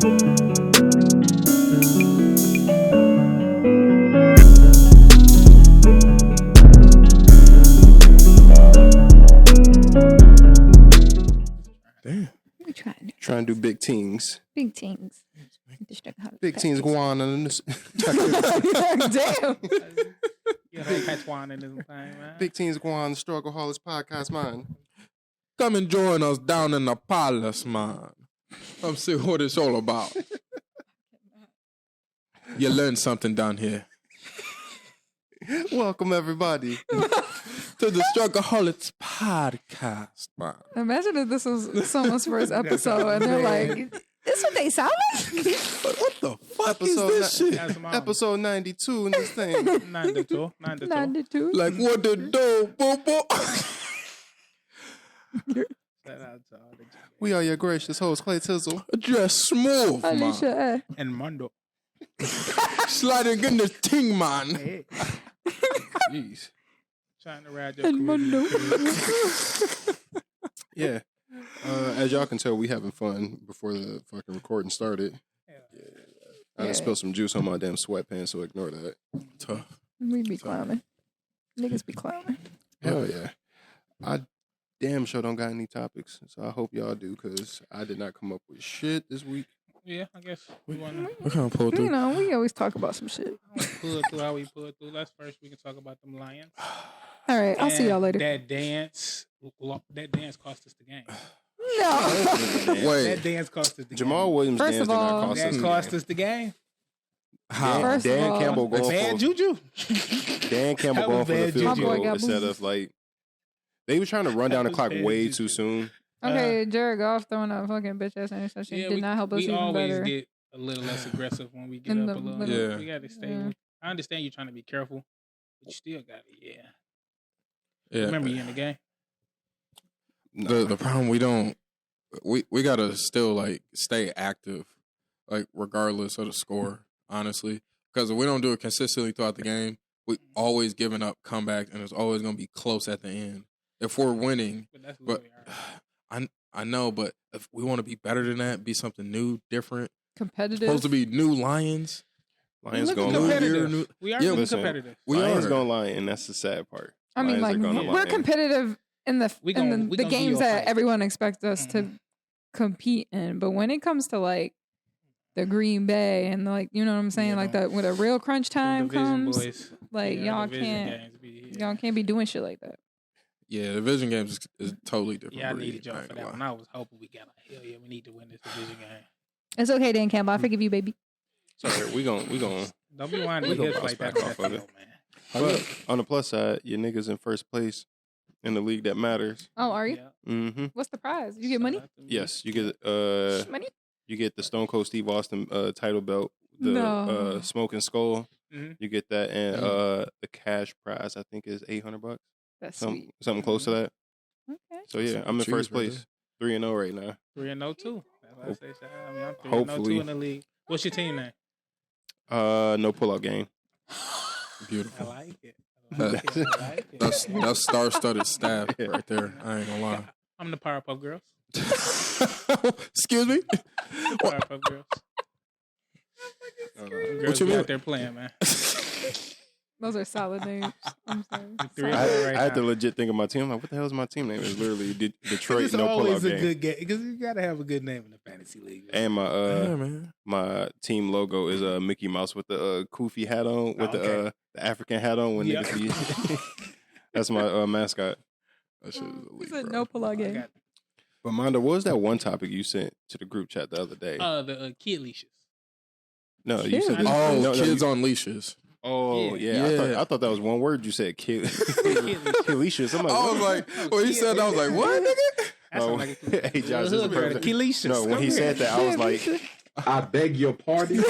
Damn. We trying to do big teams. Big teams. Big teams going on. Damn. You know, catch one in this thing, man. Big teams going on the StruggleHolics podcast, man. Come and join us down in the palace, man. Come see what it's all about. You learn something down here. Welcome, everybody. To the StruggleHolics podcast, man. Imagine if this was someone's first episode and they're like, this what they sound like? What the fuck is this shit? Episode 92 in this thing. 92. 92. Like, what the dope, bobo? We are your gracious host, Clayton. Just smooth, man. Alisha. And Mondo. Sliding in the ting, man. Hey. Jeez. Trying to ride your And Mondo. Yeah. As y'all can tell, we having fun before the fucking recording started. Yeah. I just spilled some juice on my damn sweatpants, so ignore that. Tough. We be clowning. Niggas be clowning. Hell yeah. I damn sure don't got any topics, so I hope y'all do, because I did not come up with shit this week. Yeah, I guess we want to What kind of pull through? You know, we always talk about some shit. pull through how we pull through. Let's first we can talk about them Lions. All right, I'll see y'all later. That dance cost us the game. No. Wait. That dance cost us the Jamal game. Williams First dance of did not all, cost That us cost us the game. How? First of Dan all, Campbell going Bad for juju. Dan Campbell That going was for the bad field juju. My boy goal got instead booed. of like they was trying to run down the was clock bad way juju. too soon. Okay, Jared Goff throwing a fucking bitch ass interception did not help us we even always better. get a little less aggressive when we get In up the a little. middle. Yeah. We got to stay. Yeah. I understand you trying to be careful, but you still got to, Yeah. Remember you in the game. The problem we gotta still like stay active, like regardless of the score, honestly. Because if we don't do it consistently throughout the game, we always giving up comeback, and it's always gonna be close at the end. If we're winning, But that's but what we are. I know, but if we want to be better than that, be something new, different, Competitive. supposed to be new Lions. Lions Looking gonna New lie. competitive. year, new- We are Yeah, looking listen. competitive. We Lions are. gonna lie, and that's the sad part. I mean, Lions like, are gonna we're lie. competitive in the We in gon- we the gon' give games you a that fight. everyone expects us to compete in. But when it comes to like the Green Bay and like, you know what I'm saying, Yeah, like don't- that when a real crunch time Division comes, boys. like Yeah, y'all division can't games be- y'all can't be doing shit like that. Yeah, division games is totally different. Yeah, I breed, needed y'all ain't for gonna that lie. one. I was hoping we got like, hell yeah, we need to win this division game. It's okay, Dan Campbell. I forgive you, baby. Sorry, we gon' Don't be winding We your gonna hips like bounce that back on off that of field, it. man. But on the plus side, your niggas in first place in the league that matters. Oh, are you? Yeah. Mm-hmm. What's the prize? You get money? Shout out to me. Yes, you get Money? you get the Stone Cold Steve Austin title belt, the No. Smoking Skull. Mhm. You get that, and the cash prize I think is $800. That's sweet. Something close to that. Okay. So yeah, I'm in Cheers first right place, 3-0 right now. 3-0 too. That's why I say shout out. I mean, I'm 3-0 Hopefully. too in the league. What's your team name? No pullout game. I Beautiful. like it. I like it. I like it. That's star-studded staff right there. I ain't gonna lie. I'm the Powerpuff Girls. Excuse me. Powerpuff Girls. Girls you be mean? out there playing, man. Those are solid names. I'm sorry. Three I, right I had to now. legit think of my team. I'm like, what the hell is my team name? It's literally Detroit It's no always pullout a game. good game because you gotta have a good name in the fantasy league. And my Yeah, man. my team logo is a Mickey Mouse with the Koofy hat on, with okay. the African hat on when Yeah. niggas be. That's my mascot. That shit is He elite, said bro. no pull-out I game. got But Mondo, what was that one topic you sent to the group chat the other day? the kid leashes. No, you said Kids? Oh, no, kids you, on leashes. Oh Yeah. yeah, I thought that was one word. You said kid. Kelicious. I'm like, I was like, when he said that, I was like, what, nigga? That Oh, sound like a hey, Josh, this is perfect. Kelicious. No, when he said that, I was like, I beg your pardon.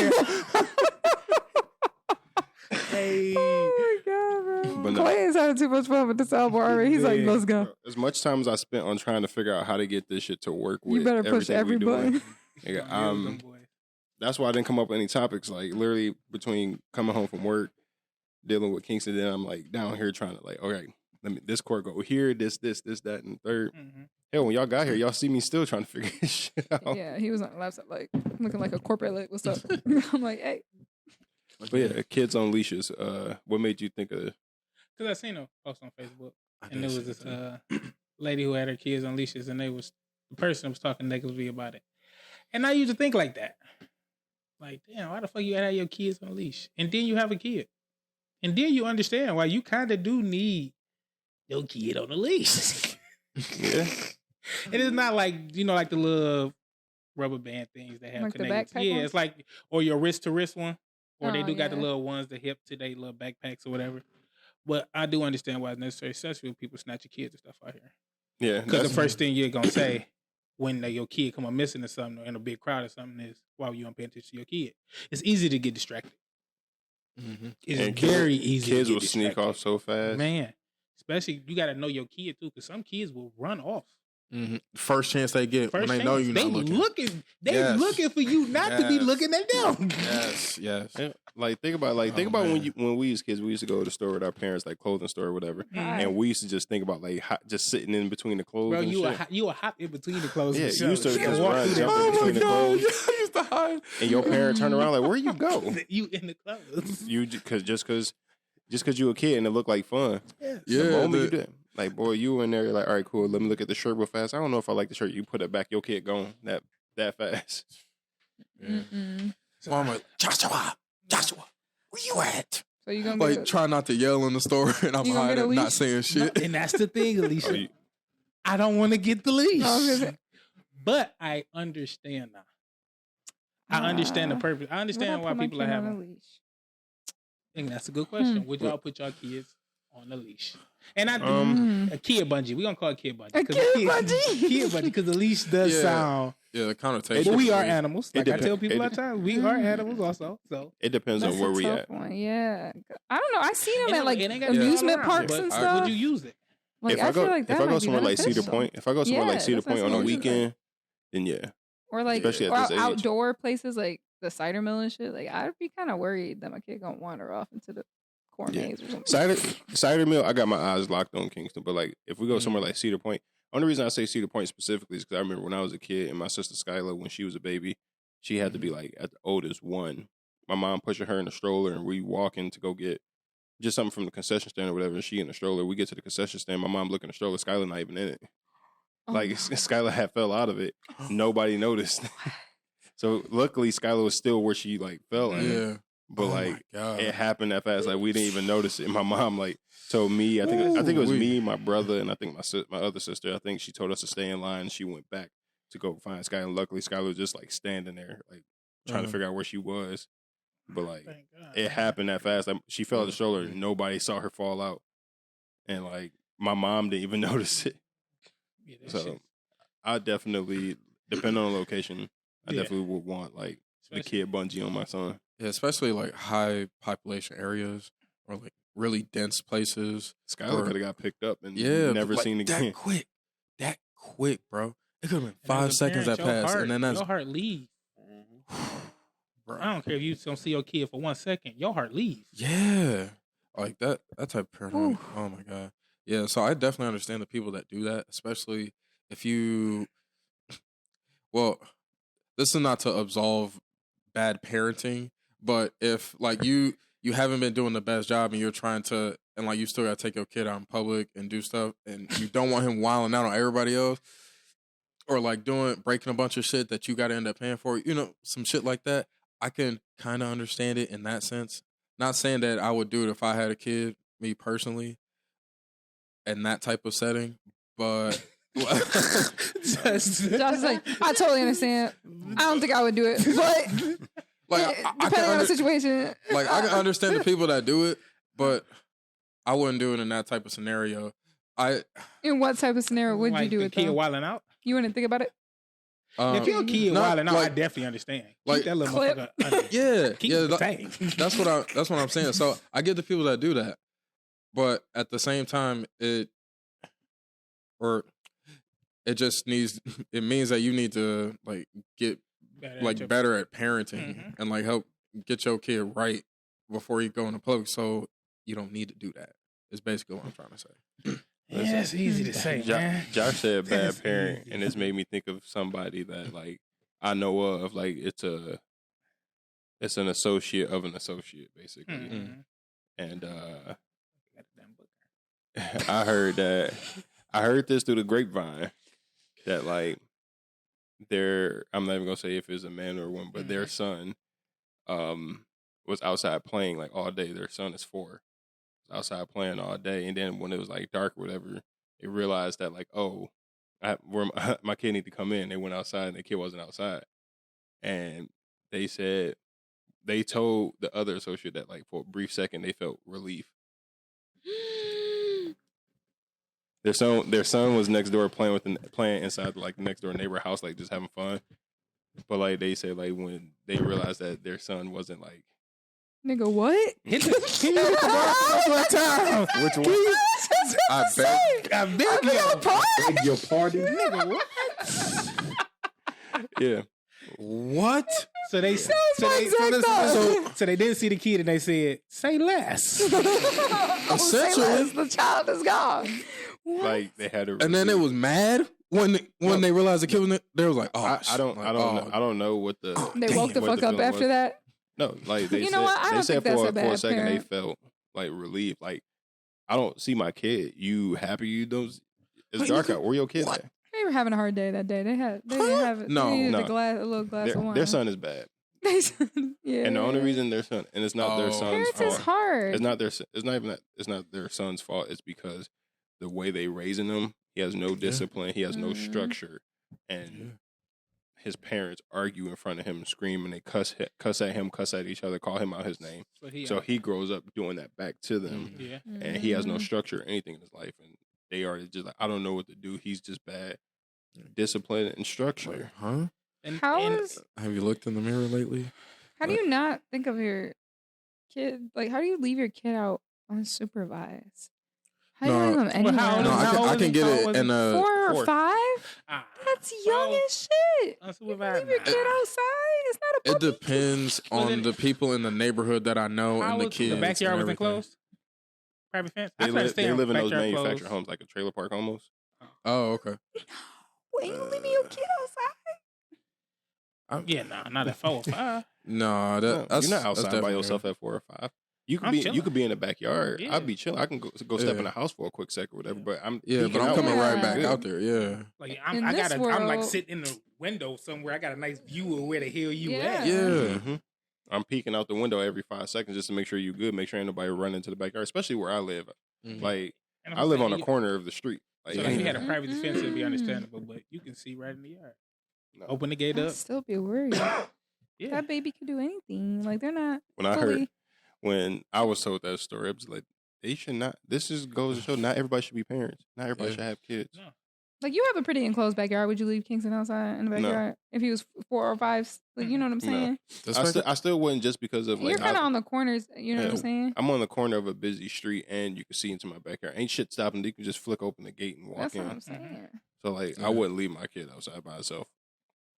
Hey. Oh my god, bro. But no. Clay is having too much fun with this album already. He's like, Yeah. let's go. as much time as I spent on trying to figure out how to get this shit to work with, You better push everything every we doing, button. nigga, that's why I didn't come up with any topics. Like literally between coming home from work, dealing with Kingston, then I'm like down here trying to like, okay, let me this chord go here, this, that, and third. Mhm. Hell, when y'all got here, y'all see me still trying to figure this shit out. Yeah, he was on the laptop, like, looking like a corporate, like, what's up? I'm like, hey. But yeah, kids on leashes. What made you think of? Because I seen a post on Facebook, and there was this lady who had her kids on leashes, and the person was talking negatively about it. And I used to think like that. Like, damn, why the fuck you have your kids on a leash? And then you have a kid. And then you understand why you kind of do need your kid on a leash. Yeah. And it's not like, like the little rubber band things that have Like the connected. backpack Yeah, ones? it's like, or your wrist to wrist one. Or they Oh, do got the yeah. little ones, the hip to their little backpacks or whatever. But I do understand why it's necessary, especially when people snatch your kids and stuff out here. Yeah. Because the first thing you're going to say when your kid come up missing or something, or in a big crowd or something, is, why were you not paying attention to your kid? It's easy to get distracted. Mm-hmm. It's very easy Kids to will get sneak distracted. off so fast. Man, especially you got to know your kid, too, because some kids will run off. Mm-hmm. First chance they get when they know you're not looking. They looking for you not to be looking at them. Yes. Yeah, like think about when we was kids, we used to go to the store with our parents, like clothing store or whatever, and we used to just think about like just sitting in between the clothes. Bro, and you shit. a hop in between the clothes. Yeah, and you used to shit. just Walk run, through jump that in between the clothes, I used to hide. and your parent turn around like, "Where you go?" You in the clothes. You just cause you a kid and it looked like fun. Yeah, The moment you do it, like boy, you in there, you're like, all right, cool. Let me look at the shirt real fast. I don't know if I like the shirt. You put it back, your kid gone that fast. Mm-mm. So I'm like, Joshua, where you at? So you gonna Like, try not to yell in the store, and I'm You gonna get a hiding, not leash? saying shit. And that's the thing, Alisha. Oh, I don't want to get the leash. I was gonna say- But I understand now. I understand the purpose. I understand why people are having. And that's a good question. Would y'all put your kids on a leash? And I do a kid bungee. We're gonna call it kid bungee. A kid bungee? Kid bungee, because the leash does Yeah. sound. Yeah, the connotation. But we are is- animals. Like I tell people all the time, we are animals also. So It depends That's on where a we tough at. one. Yeah, I don't know. I seen them It at ain't- like it ain't gotta be amusement all around, parks but and I- stuff. would you use it? Like if I feel go, like that if I might go be somewhere like Cedar beneficial. Point, if I go somewhere Yeah, like Cedar that's what Point I'm on a saying. weekend, then yeah. Or like Especially at or this age. outdoor places like the cider mill and shit. Like I'd be kind of worried that my kid gonna wander off into the corn Yeah. maze or something. Cider Mill, I got my eyes locked on Kingston. But like, if we go somewhere like Cedar Point, only reason I say Cedar Point specifically is because I remember when I was a kid and my sister Skylar, when she was a baby, she had to be like at the oldest one. My mom pushing her in the stroller and we walking to go get just something from the concession stand or whatever. And she in the stroller. We get to the concession stand. My mom looking at the stroller. Skylar not even in it. Oh, Like Skylar had fell out of it. Nobody noticed. So luckily Skylar was still where she like fell at. Yeah. But Oh my like God. it happened that fast, like we didn't even notice it. My mom like told me, I think it was Ooh, me, my brother, and I think my other sister. I think she told us to stay in line. And she went back to go find Skylar. And luckily, Skylar was just like standing there, like trying to figure out where she was. But like Thank God. it happened that fast. Like she fell at the shoulder. And nobody saw her fall out, and like my mom didn't even notice it. Yeah, that So shit- I definitely, depending on the location, I Yeah. definitely would want like the Especially- kid bungee on my son. Yeah, especially like high population areas or like really dense places. Skylar Or- could have got picked up and Yeah, never like, seen again. That quick, bro. It could have been and as 5 a seconds parent, that your passed, heart- and then that's your heart leaves. bro. I don't care if you don't see your kid for 1 second. Your heart leaves. Yeah, like that type of paranoia. Oh my God. Yeah, so I definitely understand the people that do that, especially if you. Well, this is not to absolve bad parenting, but if like you haven't been doing the best job and you're trying to, and like you still got to take your kid out in public and do stuff, and you don't want him wilding out on everybody else, or like breaking a bunch of shit that you got to end up paying for, some shit like that. I can kind of understand it in that sense. Not saying that I would do it if I had a kid, me personally, in that type of setting, but. Josh is like, I totally understand. I don't think I would do it, but Like I depending on the can situation, like I can understand the people that do it, but I wouldn't do it in that type of scenario. in what type of scenario would like you do the it? kid Though? wilding out? You wouldn't think about it. If your kid not wilding out, I like- definitely understand. Keep like- that little Clip. motherfucker under. Yeah, Keep yeah. the that- tank. that's what I'm saying. So I get the people that do that, but at the same time, it just needs. It means that you need to like get better at parenting Mhm. and like help get your kid right before you go into public. So you don't need to do that. Is basically what I'm trying to say. Yeah, that's easy to say, man. Josh said bad That's parent, easy. and this made me think of somebody that like I know of. Like it's an associate of an associate, basically. Mhm. And I heard this through the grapevine that like I'm not even gonna say if it's a man or a woman, but their son was outside playing like all day. Their son is 4. Was outside playing all day, and then when it was like dark or whatever, they realized that like, oh, my kid need to come in. They went outside and the kid wasn't outside. And they said they told the other associate that like for a brief second they felt relief. Their son was next door playing inside like next door neighbor house, like just having fun. But like they said, like when they realized that their son wasn't like, Nigga, what? Hit the bar one time. which one? I bet. I beg Your party. Nigga, what? Yeah. What? So they my exact thought. so they didn't see the kid and they said, "Say less." Essentially. The child is gone. What? Like they had to, And then it was mad when they realized the kid was there. They was like, oh, I don't know what the They woke the what fuck up feeling after was. that. No, like they You said, know what? I they don't said think that's for a a bad second parent. they felt like relieved. Like I don't see my kid. You happy? You don't? It's dark out. Where your kid at? They were having a hard day that day. They didn't have it. No, they needed no. a little glass of wine. Their son is bad, Yeah. and the only reason their son, and it's not their son's Parents is fault. hard. It's not their. It's not even that. It's not their son's fault. It's because the way they raising him. He has no discipline. He has no structure, and his parents argue in front of him, and scream, and they cuss at him, cuss at each other, call him out his name. So he grows up doing that back to them, Yeah. and he has no structure or anything in his life, and they are just like, I don't know what to do. He's just bad discipline and structure. Huh? Have you looked in the mirror lately? How do you not think of your kid? Like, how do you leave your kid out unsupervised? How do you leave them anywhere? I can get it in a 4 or 4. 5? Ah, That's young as shit. unsupervised. Leave your kid outside. It's not a It puppy. depends on the people in the neighborhood that I know and the kids. The backyard and wasn't everything. closed. Private fence. They live in those backyard manufactured closed. homes, like a trailer park almost. Oh, okay. Wait, you leaving your kid outside? Yeah, not at 4 or 5. No, You're that's not outside by definitely yourself at 4 or 5. You could I'm be you chilling. could be in the backyard. Yeah. I'd be chilling. I can go step Yeah. in the house for a quick second or whatever. But I'm Yeah, peeking but I'm out coming when right it's back good. out there. Yeah. Like In I'm this I'm like world- sitting in the window somewhere. I got a nice view of where the hell you Yeah. at. Yeah. Mhm. I'm peeking out the window every 5 seconds just to make sure you're good. Make sure ain't nobody running into the backyard, especially where I live. Mhm. Like And I live saying, on a corner of the street. Like, So if you had a Mhm. private defense, it'd be understandable. But you can see right in the yard. No. Open the gate I'd up. still be worried. Yeah. That baby can do anything. Like, they're not when I fully... heard when I was told that story, I was like, they should not. This just goes to show not everybody should be parents. Not everybody Yeah. should have kids. No. Like, you have a pretty enclosed backyard. Would you leave Kingston outside in the No. backyard? If he was 4 or 5? Like, you know what I'm No. saying? I still wouldn't just because of You're like kind of on the corners. You know what I'm Yeah. saying? I'm on the corner of a busy street and you can see into my backyard. Ain't shit stopping. You can just flick open the gate and walk That's in. what I'm saying. So like Yeah. I wouldn't leave my kid outside by herself.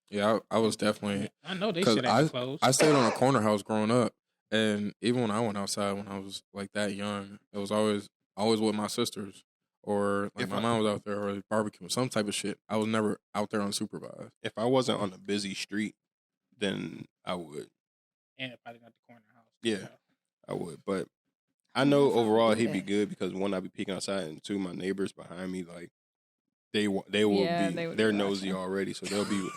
Yeah, I was definitely. I know they 'Cause should have closed. I stayed on a corner house growing up, and even when I went outside when I was like that young, it was always with my sisters, or like If my I- mom was out there, or barbecue, some type of shit. I was never out there unsupervised. If I wasn't on a busy street, then I would. and probably not the corner house. Yeah. I would. But I know How overall would he'd be that? good because one, I'd be peeking outside, and two, my neighbors behind me, like they will Yeah, be they would they're be nosy watching. already, so they'll be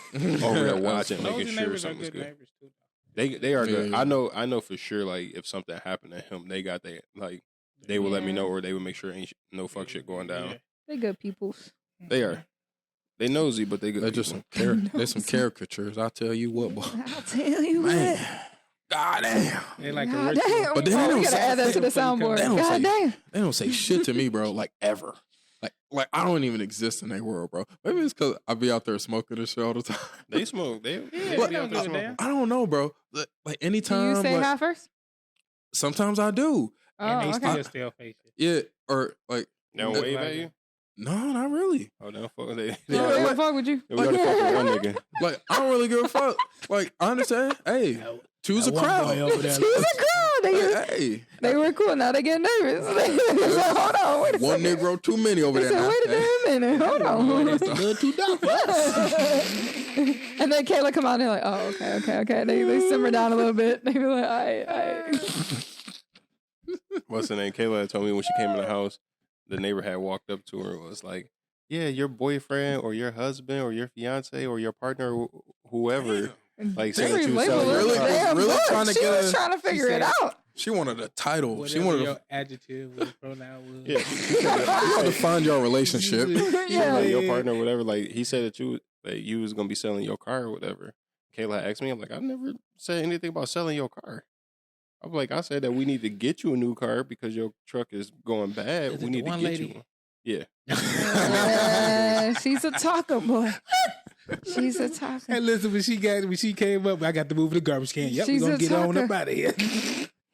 over there watching, Those making sure neighbors are something's good good. neighbors too. They are good. Yeah. I know for sure. Like if something happened to him, they got they like they will let me Yeah. know, or they would make sure ain't no fuck shit going down. Yeah. They good people. They are. They nosy, but they good. They're just people. they're some caricatures. I tell you what, boy. I'll tell you Man, what. God damn. They like a God ritual. damn. But then Oh, they we don't gotta say- add that to the soundboard. They don't God say- damn. They don't say shit to me, bro. Like ever. Like I don't even exist in their world, bro. Maybe it's because I be out there smoking and shit all the time. They smoke. They Yeah, be they out don't there give a smoking. damn. I don't know, bro. Like Do anytime. you say like, hi first? sometimes I do. And Oh, they okay. still face it. Yeah, or like They don't Yeah. wave at you. no, not really. Oh, they don't fuck. They Oh, already- they would fuck with you. we already fucked with one nigga. Like I don't really give a fuck. Like I understand. Hey, choose a That one crowd. boy over there. Choose a crowd. They were cool. Now they get nervous. Like, hold on, wait a One second. Negro too many over there. Said, wait a minute, hold on. It's a little too dark. And then Kayla come out and they're like, oh, okay. They simmer down a little bit. They be like, all right. What's her name? Kayla told me when she came in the house, the neighbor had walked up to her and was like, yeah, your boyfriend or your husband or your fiance or your partner or whoever. Like, They said that you relabeled selling it. your car. Damn, really look, trying to she get was a- trying to figure it out. She wanted a title. Whatever She wanted your to, adjective was, pronoun was. Yeah, she said you had to find your relationship. Yeah. like your partner or whatever. Like, he said that you was gonna be selling your car or whatever. Kayla asked me, I'm like, I've never said anything about selling your car. I'm like, I said that we need to get you a new car because your truck is going bad. Is We it need the to one get lady? you one. Yeah. She's a talker, boy. She's a talker. Hey, listen, when she came up, I got to move the garbage can. Yep, She's we're gonna a get on talker. up out of here.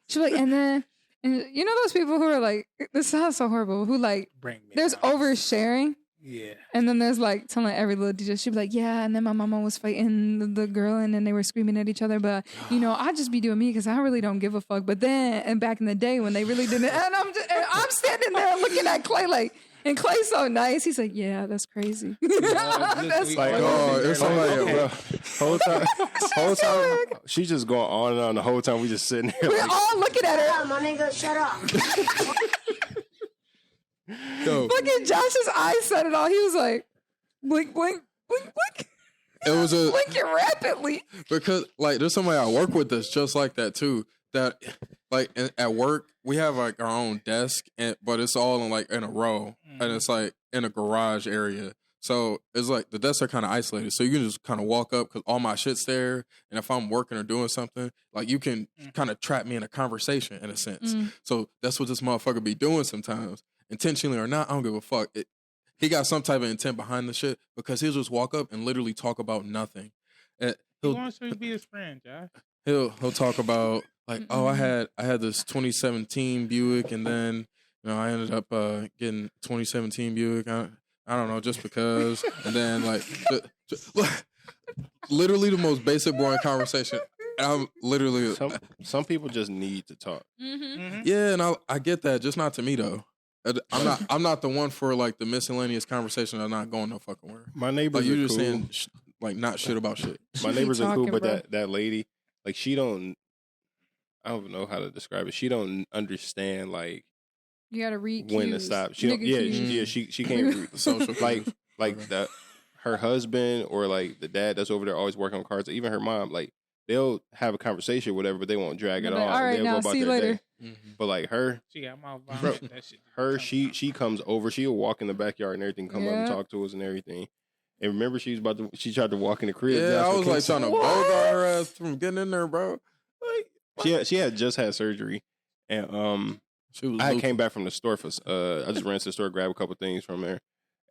She's like, and you know those people who are like, this sounds so horrible, who like, Bring me. there's down. oversharing. Yeah. And then there's like telling every little detail. She'd be like, yeah, and then my mama was fighting the girl and then they were screaming at each other. But, you know, I just be doing me because I really don't give a fuck. But then, and back in the day when they really didn't, and I'm standing there looking at Clay like, and Clay's so nice. He's like, yeah, that's crazy. That's Like, Oh, it's like, bro. whole time, she just going on and on the whole time. We just sitting there. We're Like, all looking at her. My nigga, shut up. Yo, Look at Josh's eyes said it all. He was like, blink, blink, blink, blink. it was a Blinking rapidly. because like there's somebody I work with that's just like that too. That like at work we have like our own desk, but it's all in a row, and it's like in a garage area. So it's like the desks are kind of isolated, so you can just kind of walk up because all my shit's there. And if I'm working or doing something, like you can kind of trap me in a conversation in a sense. So that's what this motherfucker be doing sometimes, intentionally or not. I don't give a fuck. He got some type of intent behind the shit because he'll just walk up and literally talk about nothing. And He wants you to be his friend, Josh. he'll talk about like, oh, I had this 2017 Buick, and then I ended up getting 2017 Buick. I don't know, just because, and then like, literally the most basic boring conversation. I'm literally some people just need to talk. yeah, and I get that, just not to me though. I'm not the one for like the miscellaneous conversation. I'm not going no fucking where. My neighbors Like you are just cool. saying like not shit about shit. My neighbors are cool, talking, but bro. that lady, like she don't. I don't know how to describe it. She don't understand like You gotta read when to cues. stop. She don't, Nigga yeah, cues. she can't read. Social like her husband or like the dad that's over there always working on cars. Or even her mom, like they'll have a conversation or whatever, but they won't drag it They're on. like, all right, They'll now, go about see you their later. day. But like her, She got my Bro, vomit. That shit. she comes over. She'll walk in the backyard and everything, come up and Yeah. talk to us and everything. And remember, she tried to walk in the crib. Yeah, I was like trying to What? bogart her ass from getting in there, bro. Like She had just had surgery, and she was. I loopy. came back from the store for. I just ran to the store, grabbed a couple things from there,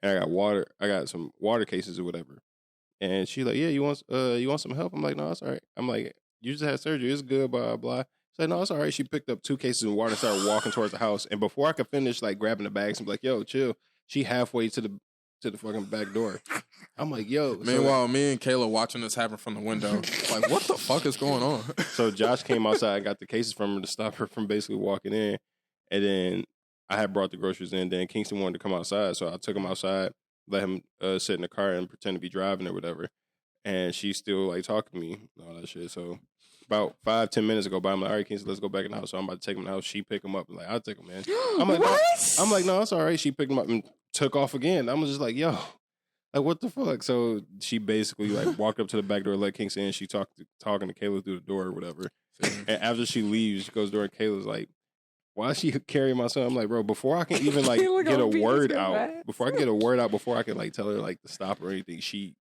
and I got water. I got some water cases or whatever. And she like, yeah, you want some help? I'm like, no, it's all right. I'm like, you just had surgery. It's good, blah blah. She's like, no, it's all right. She picked up 2 cases of water and started walking towards the house. And before I could finish like grabbing the bags, I'm like, yo, chill. She halfway to the fucking back door. I'm like, yo. Meanwhile, me and Kayla watching this happen from the window. Like, what the fuck is going on? So Josh came outside and got the cases from her to stop her from basically walking in. And then I had brought the groceries in. Then Kingston wanted to come outside. So I took him outside, let him sit in the car and pretend to be driving or whatever. And she's still like talking to me and all that shit. So about 5-10 minutes ago by, I'm like, all right, Kingston, let's go back in the house. So I'm about to take him in the house. She pick him up. I'm like, I'll take him, man. I'm like, what? No. I'm like, no, it's all right. She picked him up and took off again. I'm just like, yo, like, what the fuck? So she basically like walked up to the back door, let Kingston in. She talking to Kayla through the door or whatever. And after she leaves, she goes to the door and Kayla's like, why is she carrying my son? I'm like, bro, before I can even like Kayla get a gonna beat word this out, man. before I can like tell her like to stop or anything, she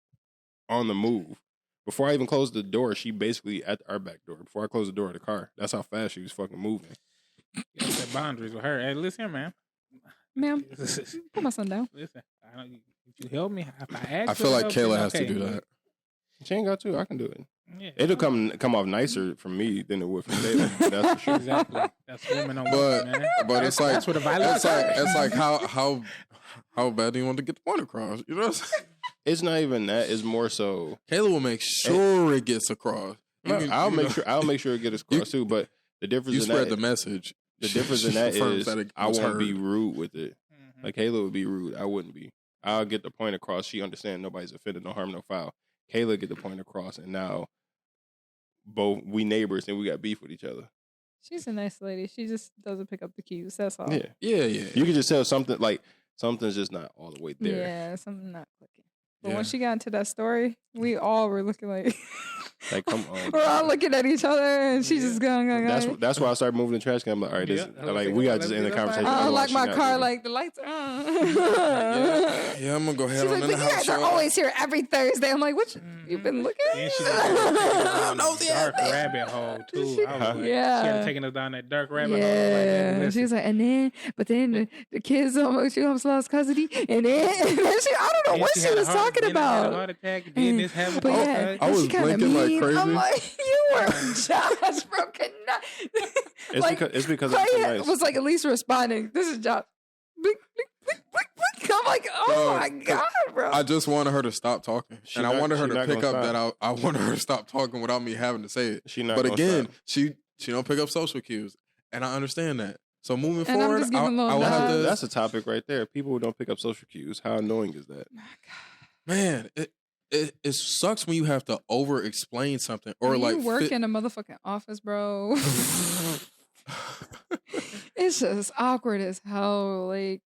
on the move. Before I even closed the door, she basically at our back door. Before I closed the door of the car, that's how fast she was fucking moving. You gotta set boundaries with her. Hey, listen, man. Ma'am, put my son down. Listen, if you help me, if I ask I feel you like help, Kayla then has to okay. do that. She ain't got to. I can do it. Yeah, It'll come off nicer from me than it would from Kayla. That's for sure. exactly. That's women on But women, man. but it's like That's where the violence. it's like how bad do you want to get the point across? You know what I'm saying? It's not even that. It's more so. Kayla will make sure it gets across. I'll make sure it gets across too. But The difference You in spread that, the message. the difference in She that confirms is that it I was won't heard. be rude with it. Mhm. Like Kayla would be rude. I wouldn't be. I'll get the point across. She understands nobody's offended, no harm, no foul. Kayla get the point across, and now both we neighbors and we got beef with each other. She's a nice lady. She just doesn't pick up the cues. That's all. Yeah. Yeah. You can just tell something like something's just not all the way there. Yeah, something not clicking. But Yeah. when she got into that story, we all were looking like, Like, come on. we're all looking at each other, and she's just going. That's why I started moving the trash can. I'm like, all right, this, Yeah. like we got to just end the conversation. I Otherwise unlock my she not car, leaving. like the lights are on. Yeah, I'm gonna go ahead She's on like, in but the you house. guys are show. always here every Thursday. I'm like, what? You've been looking? And she just down No, the yeah, dark rabbit hole too. I was Huh? like, Yeah. she had taken us down that dark rabbit hole. Yeah, Like, she was like, and then, but then the kids she almost lost custody, and then she, I don't know what she was talking about. Heart attack, then this happened. But yeah, I was she kinda blinking like mean. crazy. I'm like, you were Josh, bro. Could not. It's because I'm Clay so nice. was like at least responding. This is Josh. Blink, blink, blink, blink, blink. I'm like, oh Bro, my god, bro. I just wanted her to stop talking, She and I not- wanted her she to not pick gonna up stop. that I wanted her to stop talking without me having to say it. She not But gonna again, stop. she don't pick up social cues, and I understand that. So moving And I'm forward, just giving little I will have nods. to. That's a topic right there. People who don't pick up social cues. How annoying is that? Man, it sucks when you have to over explain something or When like you work fit- in a motherfucking office, bro. It's just awkward as hell. Like,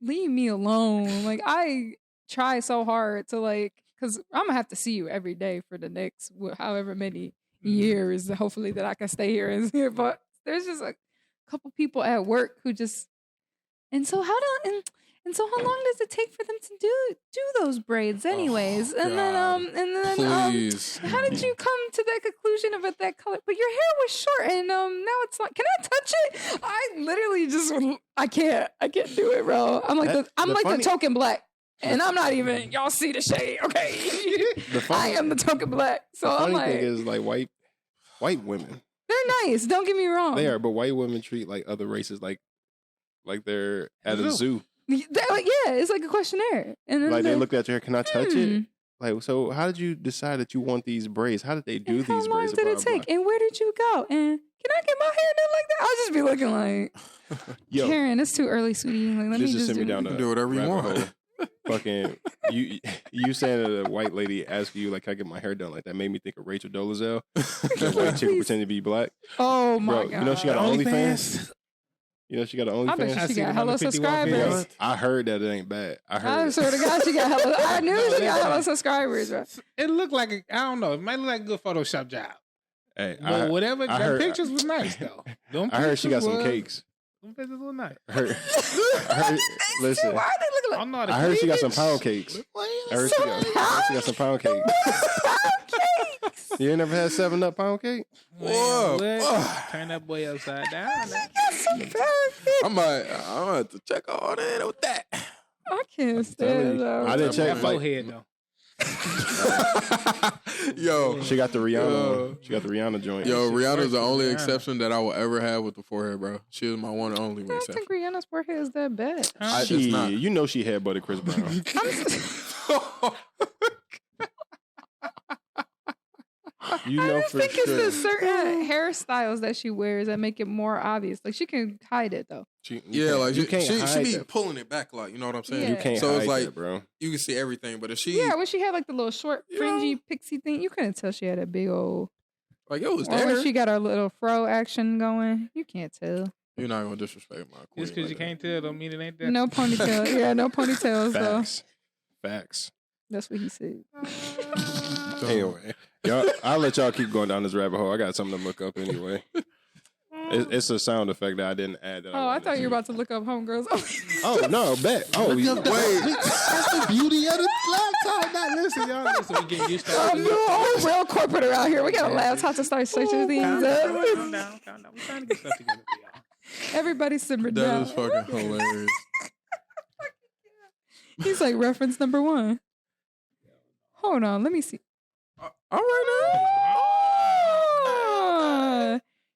leave me alone. Like, I try so hard to like, cause I'm gonna have to see you every day for the next however many years. Hopefully that I can stay here and here. But there's just a couple people at work who just, and so how long does it take for them to do those braids anyways? Oh, God. and then Please. how did you come to that conclusion about that color? But your hair was short, and now it's not. Can I touch it? I literally just I can't do it, bro. I'm like the token black, and I'm not even. Y'all see the shade, okay? I am the token black, so The I'm funny like, thing is like white women. they're nice. Don't get me wrong. They are, but white women treat like other races like they're at a zoo. They're like, yeah, it's like a questionnaire, and then Like they looked at your hair. Can I touch it? Hmm. Like, so how did you decide that you want these braids? How did they do And how these long braids? did Blah, it blah, take? And where did you go? And can I get my hair done like that? I'll just be looking like, blah. Yo, Karen, it's too early, sweetie. Like, let this me just just sent me do down You the can do whatever you rabbit want. hole. Fucking you saying that a white lady asking you like, "Can I get my hair done?" Like that made me think of Rachel Dolezal, that white chick who Please. pretended to be black. Oh my Bro, god! you know she got an OnlyFans. You know she got an I bet OnlyFans. she seen got it hella on the 51 subscribers. videos. I heard that it ain't bad. I I heard. swear to God, she got hella. I knew she got hella subscribers, bro. It looked like I don't know. It might look like a good Photoshop job, Hey, but whatever. I The heard- pictures was nice though. Them I heard she got pictures some was- cakes. Them pictures was nice. I heard, listen, Why are they looking I like? know how to I heard she got some cleavage. pound cakes. I heard she got some pound cakes. Cakes. You ain't never had 7-Up pound cake? Man, Whoa. what? Turn that boy upside down. Got some pound cakes. I'm gonna have to check all in with that. I can't stand you, it. I didn't check That like forehead though. Yo, she got the Rihanna one. She got the Rihanna joint. yo, shit Rihanna's the works, only Rihanna. exception that I will ever have with the forehead, bro. She is my one and only I don't exception. think Rihanna's forehead is that bad. Huh? It's not. You know she had butted Chris Brown. You know I for think it's sure. the certain hairstyles that she wears that make it more obvious. Like she can hide it though. Yeah, like you she, can't she hide be that. pulling it back a lot. You know what I'm saying? Yeah. You can't So hide it's like that, bro. you can see everything, but if she, Yeah, when she had like the little short, You fringy know? pixie thing, you couldn't tell she had a big old. like it was Or when there, she got her little fro action going, you can't tell. you're not gonna disrespect my queen. Just because you like that. can't tell don't mean it ain't there. No ponytail. Yeah, no ponytails though. Facts. That's what he said. Anyway, y'all, I'll let y'all keep going down this rabbit hole. I got something to look up anyway. It's a sound effect that I didn't add. That Oh, I thought you were about to look up homegirls. Oh no, bet. Oh, wait. That's the beauty of the laptop. Now listen, y'all. Listen, we getting used to I'm real corporate around here. We got a laptop to start switching things Calm up. down. We're trying to get stuff together for y'all. Everybody simmered That down. is fucking hilarious. He's like reference number 1. Hold on, let me see. All right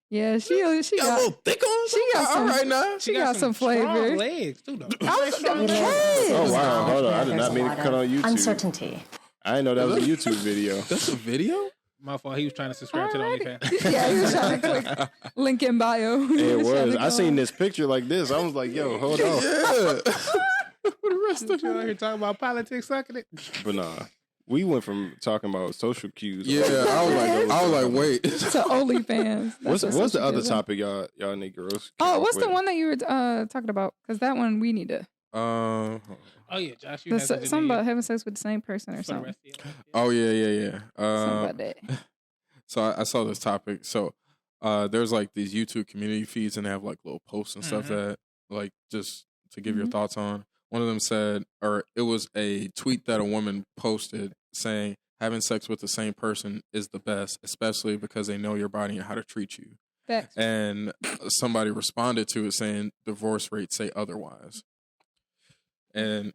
Yeah, she now, got a got. little thick on. She got all some- right now. She got some strong flavor. legs too, though. You know, Yes. Oh wow, hold on. I did there's not a mean to lot cut of on YouTube. Uncertainty. I didn't know that was a YouTube video. That's a video. My fault. He was trying to subscribe to the Alrighty. OnlyFans. Yeah, he was trying to click link in bio. It was. I seen this picture like this. I was like, yo, hold on. Yeah. The rest of you out here talking about politics, sucking it. But nah, we went from talking about social cues. Yeah, I was like, wait. to OnlyFans. What's the other topic y'all need girls? Oh, what's the one that you were talking about? Because that one we need to. Oh yeah, Josh. You Something about having sex with the same person or something. Oh yeah. Something about that. So I saw this topic. So there's like these YouTube community feeds and they have like little posts and stuff that like just to give your thoughts on. One of them said, or it was a tweet that a woman posted saying, having sex with the same person is the best, especially because they know your body and how to treat you. Facts. And somebody responded to it saying divorce rates say otherwise. And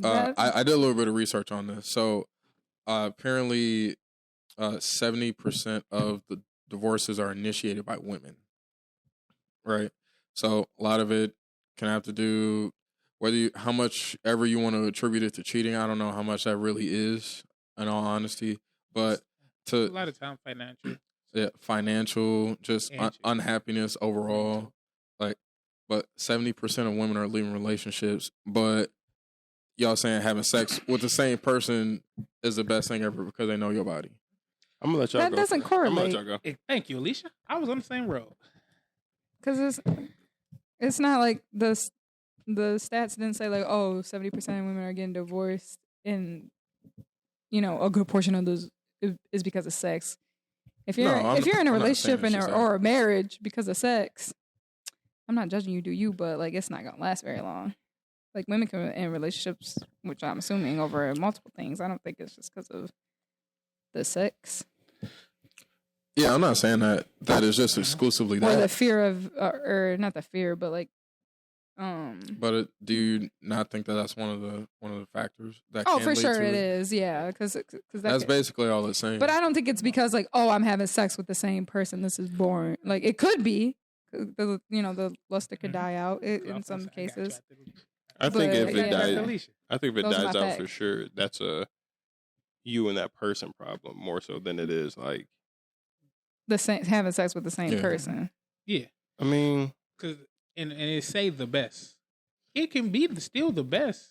I did a little bit of research on this. So apparently 70% of the divorces are initiated by women. Right? So a lot of it can have to do how much ever you want to attribute it to cheating. I don't know how much that really is, in all honesty. But a lot of time financial. Yeah, financial, just unhappiness overall. But 70% of women are leaving relationships. But y'all saying having sex with the same person is the best thing ever because they know your body. I'm gonna let y'all go. That doesn't correlate. I'm gonna let y'all go. Hey, thank you, Alisha. I was on the same road. Because it's not like the stats didn't say like, oh, 70% of women are getting divorced, and a good portion of those is because of sex. If you're in a relationship or a marriage because of sex, I'm not judging you, do you? But like, it's not gonna last very long. Like, women can in relationships, which I'm assuming over multiple things. I don't think it's just because of the sex. Yeah, I'm not saying that is just exclusively that. Or the fear of, or not the fear, but like, But do you not think that that's one of the factors that? Oh, can for lead sure to it is. Yeah, because that's basically all it's saying. But I don't think it's because like, oh, I'm having sex with the same person. This is boring. Like, it could be. The luster could die out in some cases. I think if it Those are dies my out for facts. sure, that's a you and that person problem more so than it is like having sex with the same person. Yeah, I mean, because and it say the best. It can be still the best,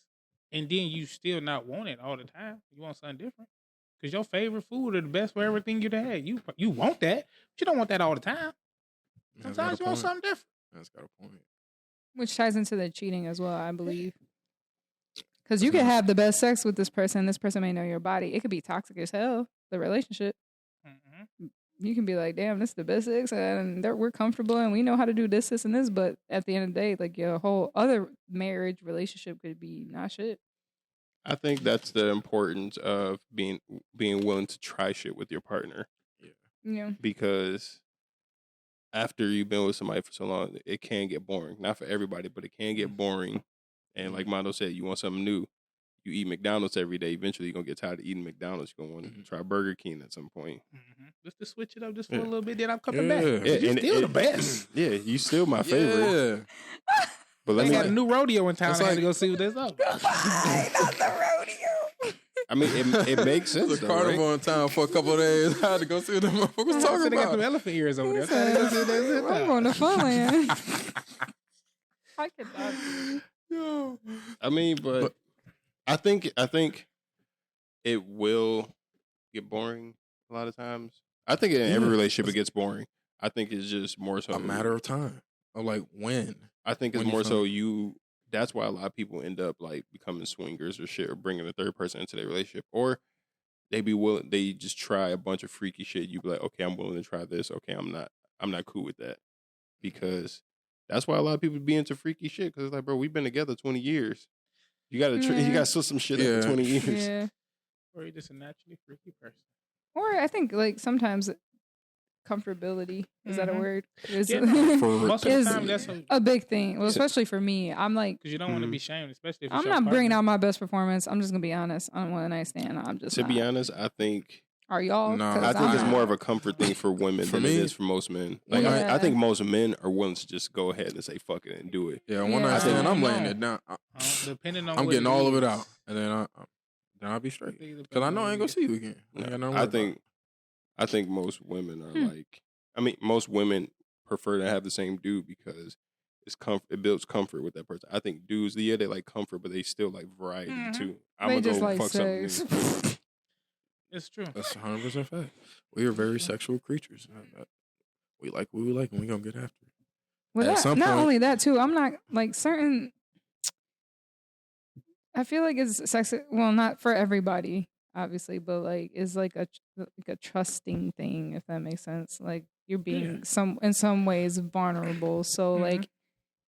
and then you still not want it all the time. You want something different because your favorite food are the best for everything you've had. You want that, but you don't want that all the time. Sometimes you want something different. That's got a point. Which ties into the cheating as well, I believe. Because you can have the best sex with this person. This person may know your body. It could be toxic as hell, the relationship. Mm-hmm. You can be like, damn, this is the best sex, and we're comfortable, and we know how to do this, and this. But at the end of the day, like, your whole other marriage relationship could be not shit. I think that's the importance of being willing to try shit with your partner. Yeah. Because after you've been with somebody for so long, it can get boring. Not for everybody, but it can get boring. And like Mondo said, you want something new. You eat McDonald's every day. Eventually, you're going to get tired of eating McDonald's. You're going to want to try Burger King at some point. Mm-hmm. Just to switch it up just for a little bit, then I'm coming back. Yeah, You're still the best. Yeah, you still my favorite. Yeah. But let They me got a new rodeo in town. I had to go see what that's up. Not the rodeo. I mean, it makes sense. There's a carnival in town for a couple of days. I had to go see what the motherfuckers talking They got about. some elephant ears over there. I had to go see what they was I'm going to Funland. I could not. Yo. I mean, but I think it will get boring a lot of times. I think in every relationship it gets boring. I think it's just more so A matter of time. Of like when. I think it's when you more so find- that's why a lot of people end up like becoming swingers or shit or bringing a third person into their relationship. Or they just try a bunch of freaky shit. You be like, okay, I'm willing to try this. Okay, I'm not cool with that. Because that's why a lot of people be into freaky shit. Because it's like, bro, we've been together 20 years. You gotta you gotta slip some shit after 20 years. Yeah. Or you're just a naturally freaky person. Or I think like sometimes comfortability, is that a word? Is, Yeah, most of is the time that's a big thing. Well, especially for me. I'm like, because you don't want to be shamed, especially if it's I'm your not bringing partner. out my best performance. I'm just gonna be honest. I don't want a nice stand. I'm just To not. be honest, I think Are y'all? No. 'Cause I think it's I'm- more of a comfort thing for women For than me, it is for most men. Like Yeah. I think most men are willing to just go ahead and say fuck it and do it. Yeah, one Yeah. night stand, I'm No. laying it down. Depending on I'm what getting all of it is. out, and then I'll be straight. Because Because I know I ain't gonna see you again. No, ain't got nothing to I worry think I think most women are most women prefer to have the same dude because it builds comfort with that person. I think dudes, they like comfort, but they still like variety too. I'm They gonna just go like fuck something sex. new. It's true. That's 100% fact. We are very sexual creatures. We like what we like, and we gonna get after it. Well, At some not point- only that too. I'm not like certain. I feel like it's sex. Well, not for everybody, obviously, but like it's like a trusting thing, if that makes sense. Like you're being in some ways vulnerable, so like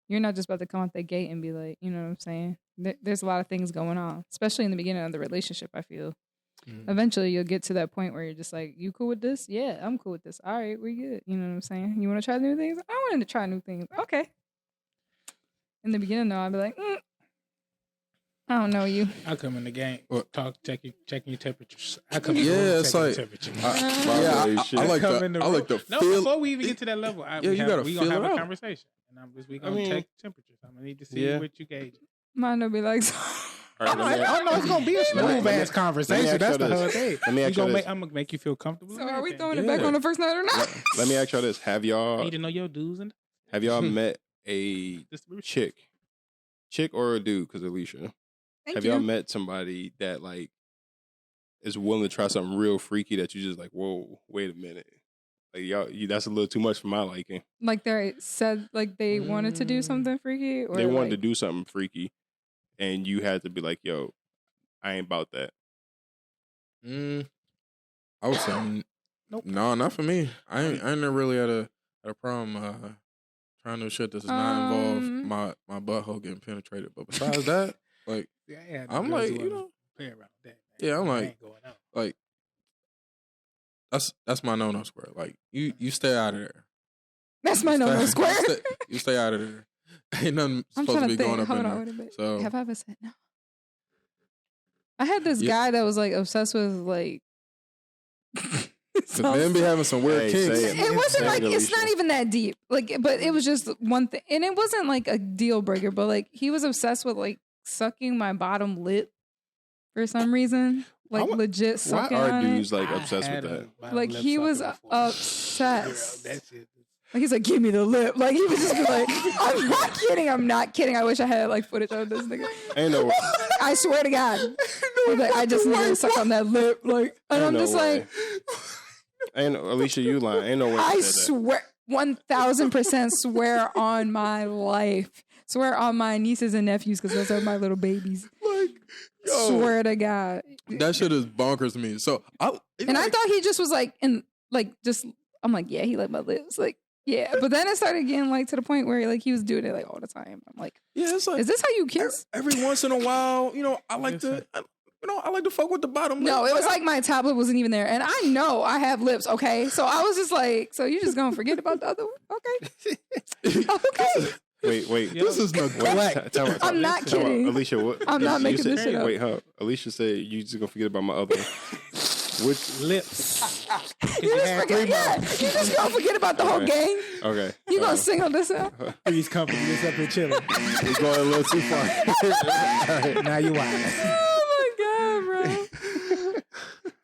you're not just about to come out the gate and be like, you know what I'm saying? There's a lot of things going on, especially in the beginning of the relationship. I feel eventually you'll get to that point where you're just like, you cool with this? Yeah, I'm cool with this. All right, we're good. You know what I'm saying? You want to try new things? I wanted to try new things. Okay. In the beginning, though, I'd be like, I don't know you. I come in the game, checking your temperatures. I come it's like temperature. I like the No, feel. before we even get to that level, we gonna have a conversation, and we gonna check temperatures. I'm gonna need to see what you gauge. Mine will be like, All right, I know it's gonna be a smooth ass conversation. That's the whole thing. Let me ask y'all this. I'm gonna make you feel comfortable. so are we throwing it back on the first night or not? Let me ask y'all this: I need to know your do's and have y'all met a chick or a dude? Because Alisha, have y'all met somebody that like is willing to try something real freaky that you just like, whoa, wait a minute, like that's a little too much for my liking. Like they said, like they wanted to do something freaky, or they wanted to do something freaky, and you had to be like, yo, I ain't about that. I would say nope. No, not for me. I ain't never really had a problem trying new shit that does not involve my butthole getting penetrated. But besides that, like I'm like, you know, play around with that. Yeah, I'm like, ain't going out. Like that's my no square. Like you stay out of there. That's my no square. You stay out of there. Ain't nothing I'm supposed trying to be to think. going up Hold in on, there. wait a minute. So have I ever said no? I had this guy that was like obsessed with like. the men be having some weird kinks. It wasn't like it's not even that deep. Like, but it was just one thing, and it wasn't like a deal breaker. But like he was obsessed with like sucking my bottom lip for some reason. Like legit sucking. Why are on dudes it. like obsessed with that? Like he was obsessed. Like he's like, give me the lip. Like he was just be like, I'm not kidding. I'm not kidding. I wish I had like footage of this nigga. Ain't no way. I swear to God. He's like, I just need to suck on that lip. Like, and I'm just like, ain't Alisha, you lying. Ain't no way. I swear, 1000% swear on my life. Swear on my nieces and nephews because those are my little babies. Like, yo, swear to God. That shit is bonkers to me. So I thought he just was like, I'm like, yeah, he liked my lips. Like, yeah. But then it started getting like to the point where like he was doing it like all the time. I'm like, yeah, it's like, is this how you kiss? Every once in a while, you know, I like to fuck with the bottom lip. No, it was like my top lip wasn't even there. And I know I have lips, okay? So I was just like, so you just gonna forget about the other one? Okay. Okay. Wait. This is neglect. I'm not kidding. Alisha, what? I'm not making this shit up. Wait, huh? Alicia said you just gonna forget about my other one. Which lips? You just gonna forget about the whole game. Okay. You gonna single this out? Three's company is up here chilling. We're going a little too far. All right, now you wild. Oh my God,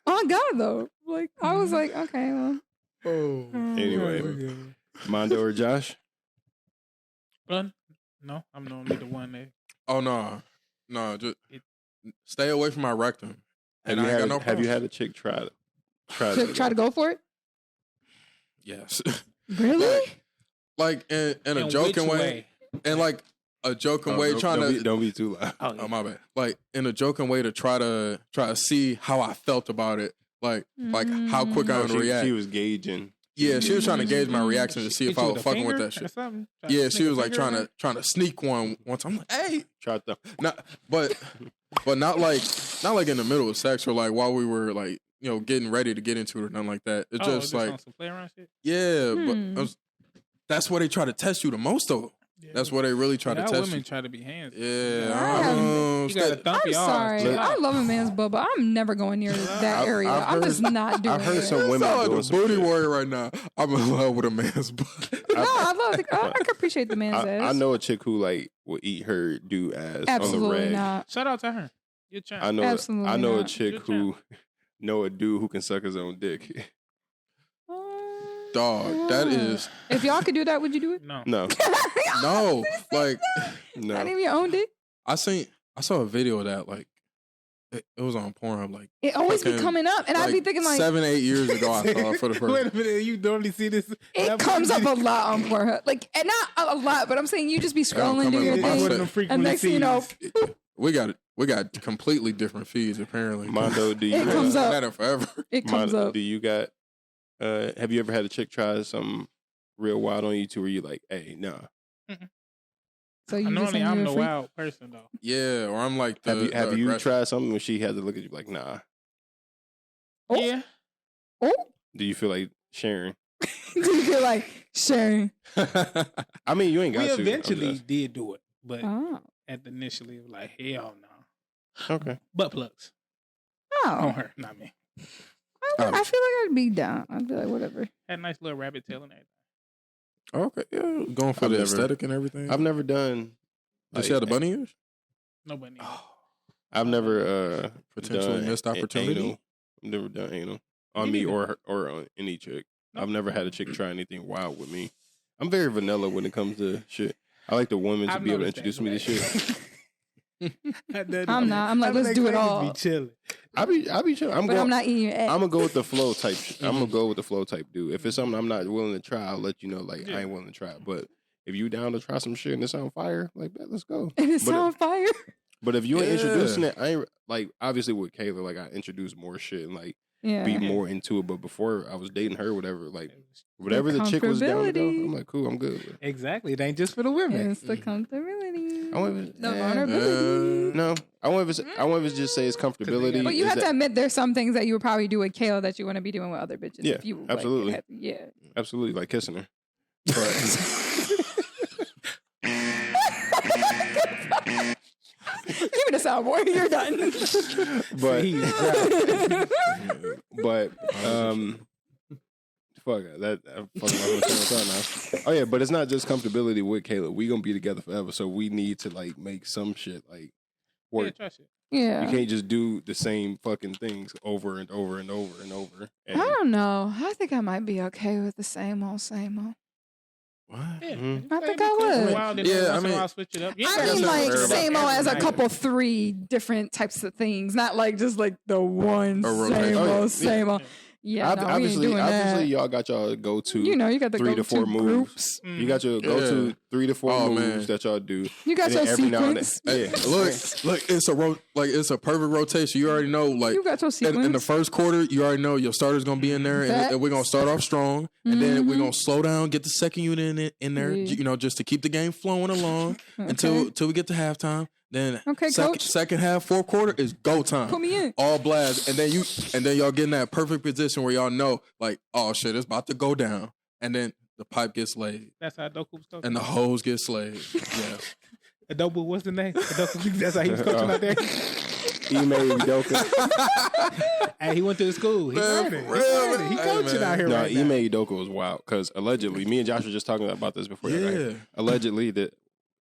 bro. On God though. Like I was like, okay, well. Anyway, Mondo or Josh? No, I'm normally the one that. Oh no, just stay away from my rectum. Have you had a chick try to go for it? Yes. Really? Like in a joking way, and like a joking way, don't be too loud. Oh, my bad. Like in a joking way to try to see how I felt about it, like how quick I would react. She was gauging. Yeah, she was trying to gauge my reaction to see if I was fucking with that shit. Yeah, she was like trying to sneak one once. I'm like, hey, try to but not like in the middle of sex or like while we were like, you know, getting ready to get into it or nothing like that. It's just like some play around shit? Yeah, but that's where they try to test you the most though. Yeah. That's where they really try to test you. Women try to be hands. Yeah, you gotta thump I'm sorry. I love a man's butt, but I'm never going near that area. I'm just not doing it. I've heard some women doing like a booty warrior right now. I'm in love with a man's butt. No, I can appreciate the man's ass. I know a chick who like will eat her dude ass Absolutely on the rag. not. Shout out to her. You're I know a chick who know a dude who can suck his own dick. Dog, that is If y'all could do that, would you do it? No. No, no. Like, Not no. even your own dick. I saw a video of that. Like, it was on Pornhub. Like, It always be fucking, coming up, and I'd be thinking like, 7-8 years ago. I saw it for the first. Wait a minute, you normally see this? it comes up a lot on Pornhub. Like, and not a lot, but I'm saying you just be scrolling, come do up your with my thing, shit. and next thing you know, We got completely different feeds apparently. Mondo, do you It comes up. Had it forever. it comes Mondo, up. do you got? Have you ever had a chick try something real wild on you too, where you like, hey, nah? So you just Normally, saying I'm you're the a freak? wild person though. Yeah, or I'm like the. Have you aggressive. tried something when she had to look at you like, nah? Oh. Yeah. Oh, Do you feel like sharing? do you feel like sharing? I mean, you ain't got We to. I'm eventually just- did do it, but Oh, initially it was like, hell no. Okay. Butt plugs on oh. her, not me. I feel like I'd be down. I'd be like, whatever. Had a nice little rabbit tail and everything. Okay, yeah, going for I've the never- aesthetic and everything. I've never done. Does she have the bunny ears? Nobody. I've never Potentially done missed opportunity. Anal. I've never done anal on Me me neither. or her, or on any chick. No. I've never had a chick try anything wild with me. I'm very vanilla when it comes to shit. I like the women to I've be able to noticed introduce that, me to but- shit. I'm not. I'm like, let's do it all. Be chilling. I be chilling. But I'm not eating your ass. I'm gonna go with the flow type. I'm gonna go with the flow type dude. If it's something I'm not willing to try, I'll let you know. Like I ain't willing to try. But if you down to try some shit and it's on fire, like bet, let's go. And it's but, on fire. But if you ain't Yeah. introducing it, I ain't like obviously with Kayla, like I introduced more shit and like Yeah. be more into it. But before I was dating her, whatever, like whatever the chick was down to go, comfortability. I'm like, cool, I'm good with it. Exactly. It ain't just for the women. It's the comfortability. I won't The even, vulnerability. no, I won't even just say it's comfortability. But you Is have that- to admit there's some things that you would probably do with Kayla that you want to be doing with other bitches. Yeah, if you, like, absolutely. yeah. absolutely like kissing her. But Give me the soundboard. You're done. but fuck that. I'm fucking my thought now. Oh yeah, but it's not just comfortability with Kayla. We gonna be together forever, so we need to like make some shit like Yeah, work. trust it. Yeah. You can't just do the same fucking things over and over and over and over. I And, don't know. I think I might be okay with the same old, same old. What? Yeah. Mhm. I think I would. Yeah, I mean- switch it up. You I ain't mean, gotta like, switch it up same old as a every couple, night. 3 different types of things. Not like just like the one A rotation. same Oh, yeah. old, same old. Yeah, no, we ain't obviously, doing obviously, that. y'all got y'all go to. You know, you got the 3 to 4 go-to moves. groups. You got your go to Yeah. 3 to 4 Oh, moves man. that y'all do. You got And your then every now and then- sequence. Yeah, Look, it's a perfect rotation. You already know, like You got your sequence. in the first quarter, you already know your starter's gonna be in there, Facts. and we're gonna start off strong, and then we're Mhm. gonna slow down, get the second unit in there, Yeah. you know, just to keep the game flowing along until we get to halftime. Then Okay, coach. second half, fourth quarter is go time. Put me in. All blast, and then y'all get in that perfect position where y'all know, like, oh shit, it's about to go down, and then the pipe gets laid, That's how Doku was talking. and the hose get slayed. Yes. Adobo, what's the name? Adobo, that's how he was coaching out there. Email Udoka. Hey, he went to the school. He Man, learned it. for He real, learned it. man. He Hey, coaching man. out here No, right now. Ime Udoka was wild because allegedly, me and Josh were just talking about this before. Yeah. Allegedly, that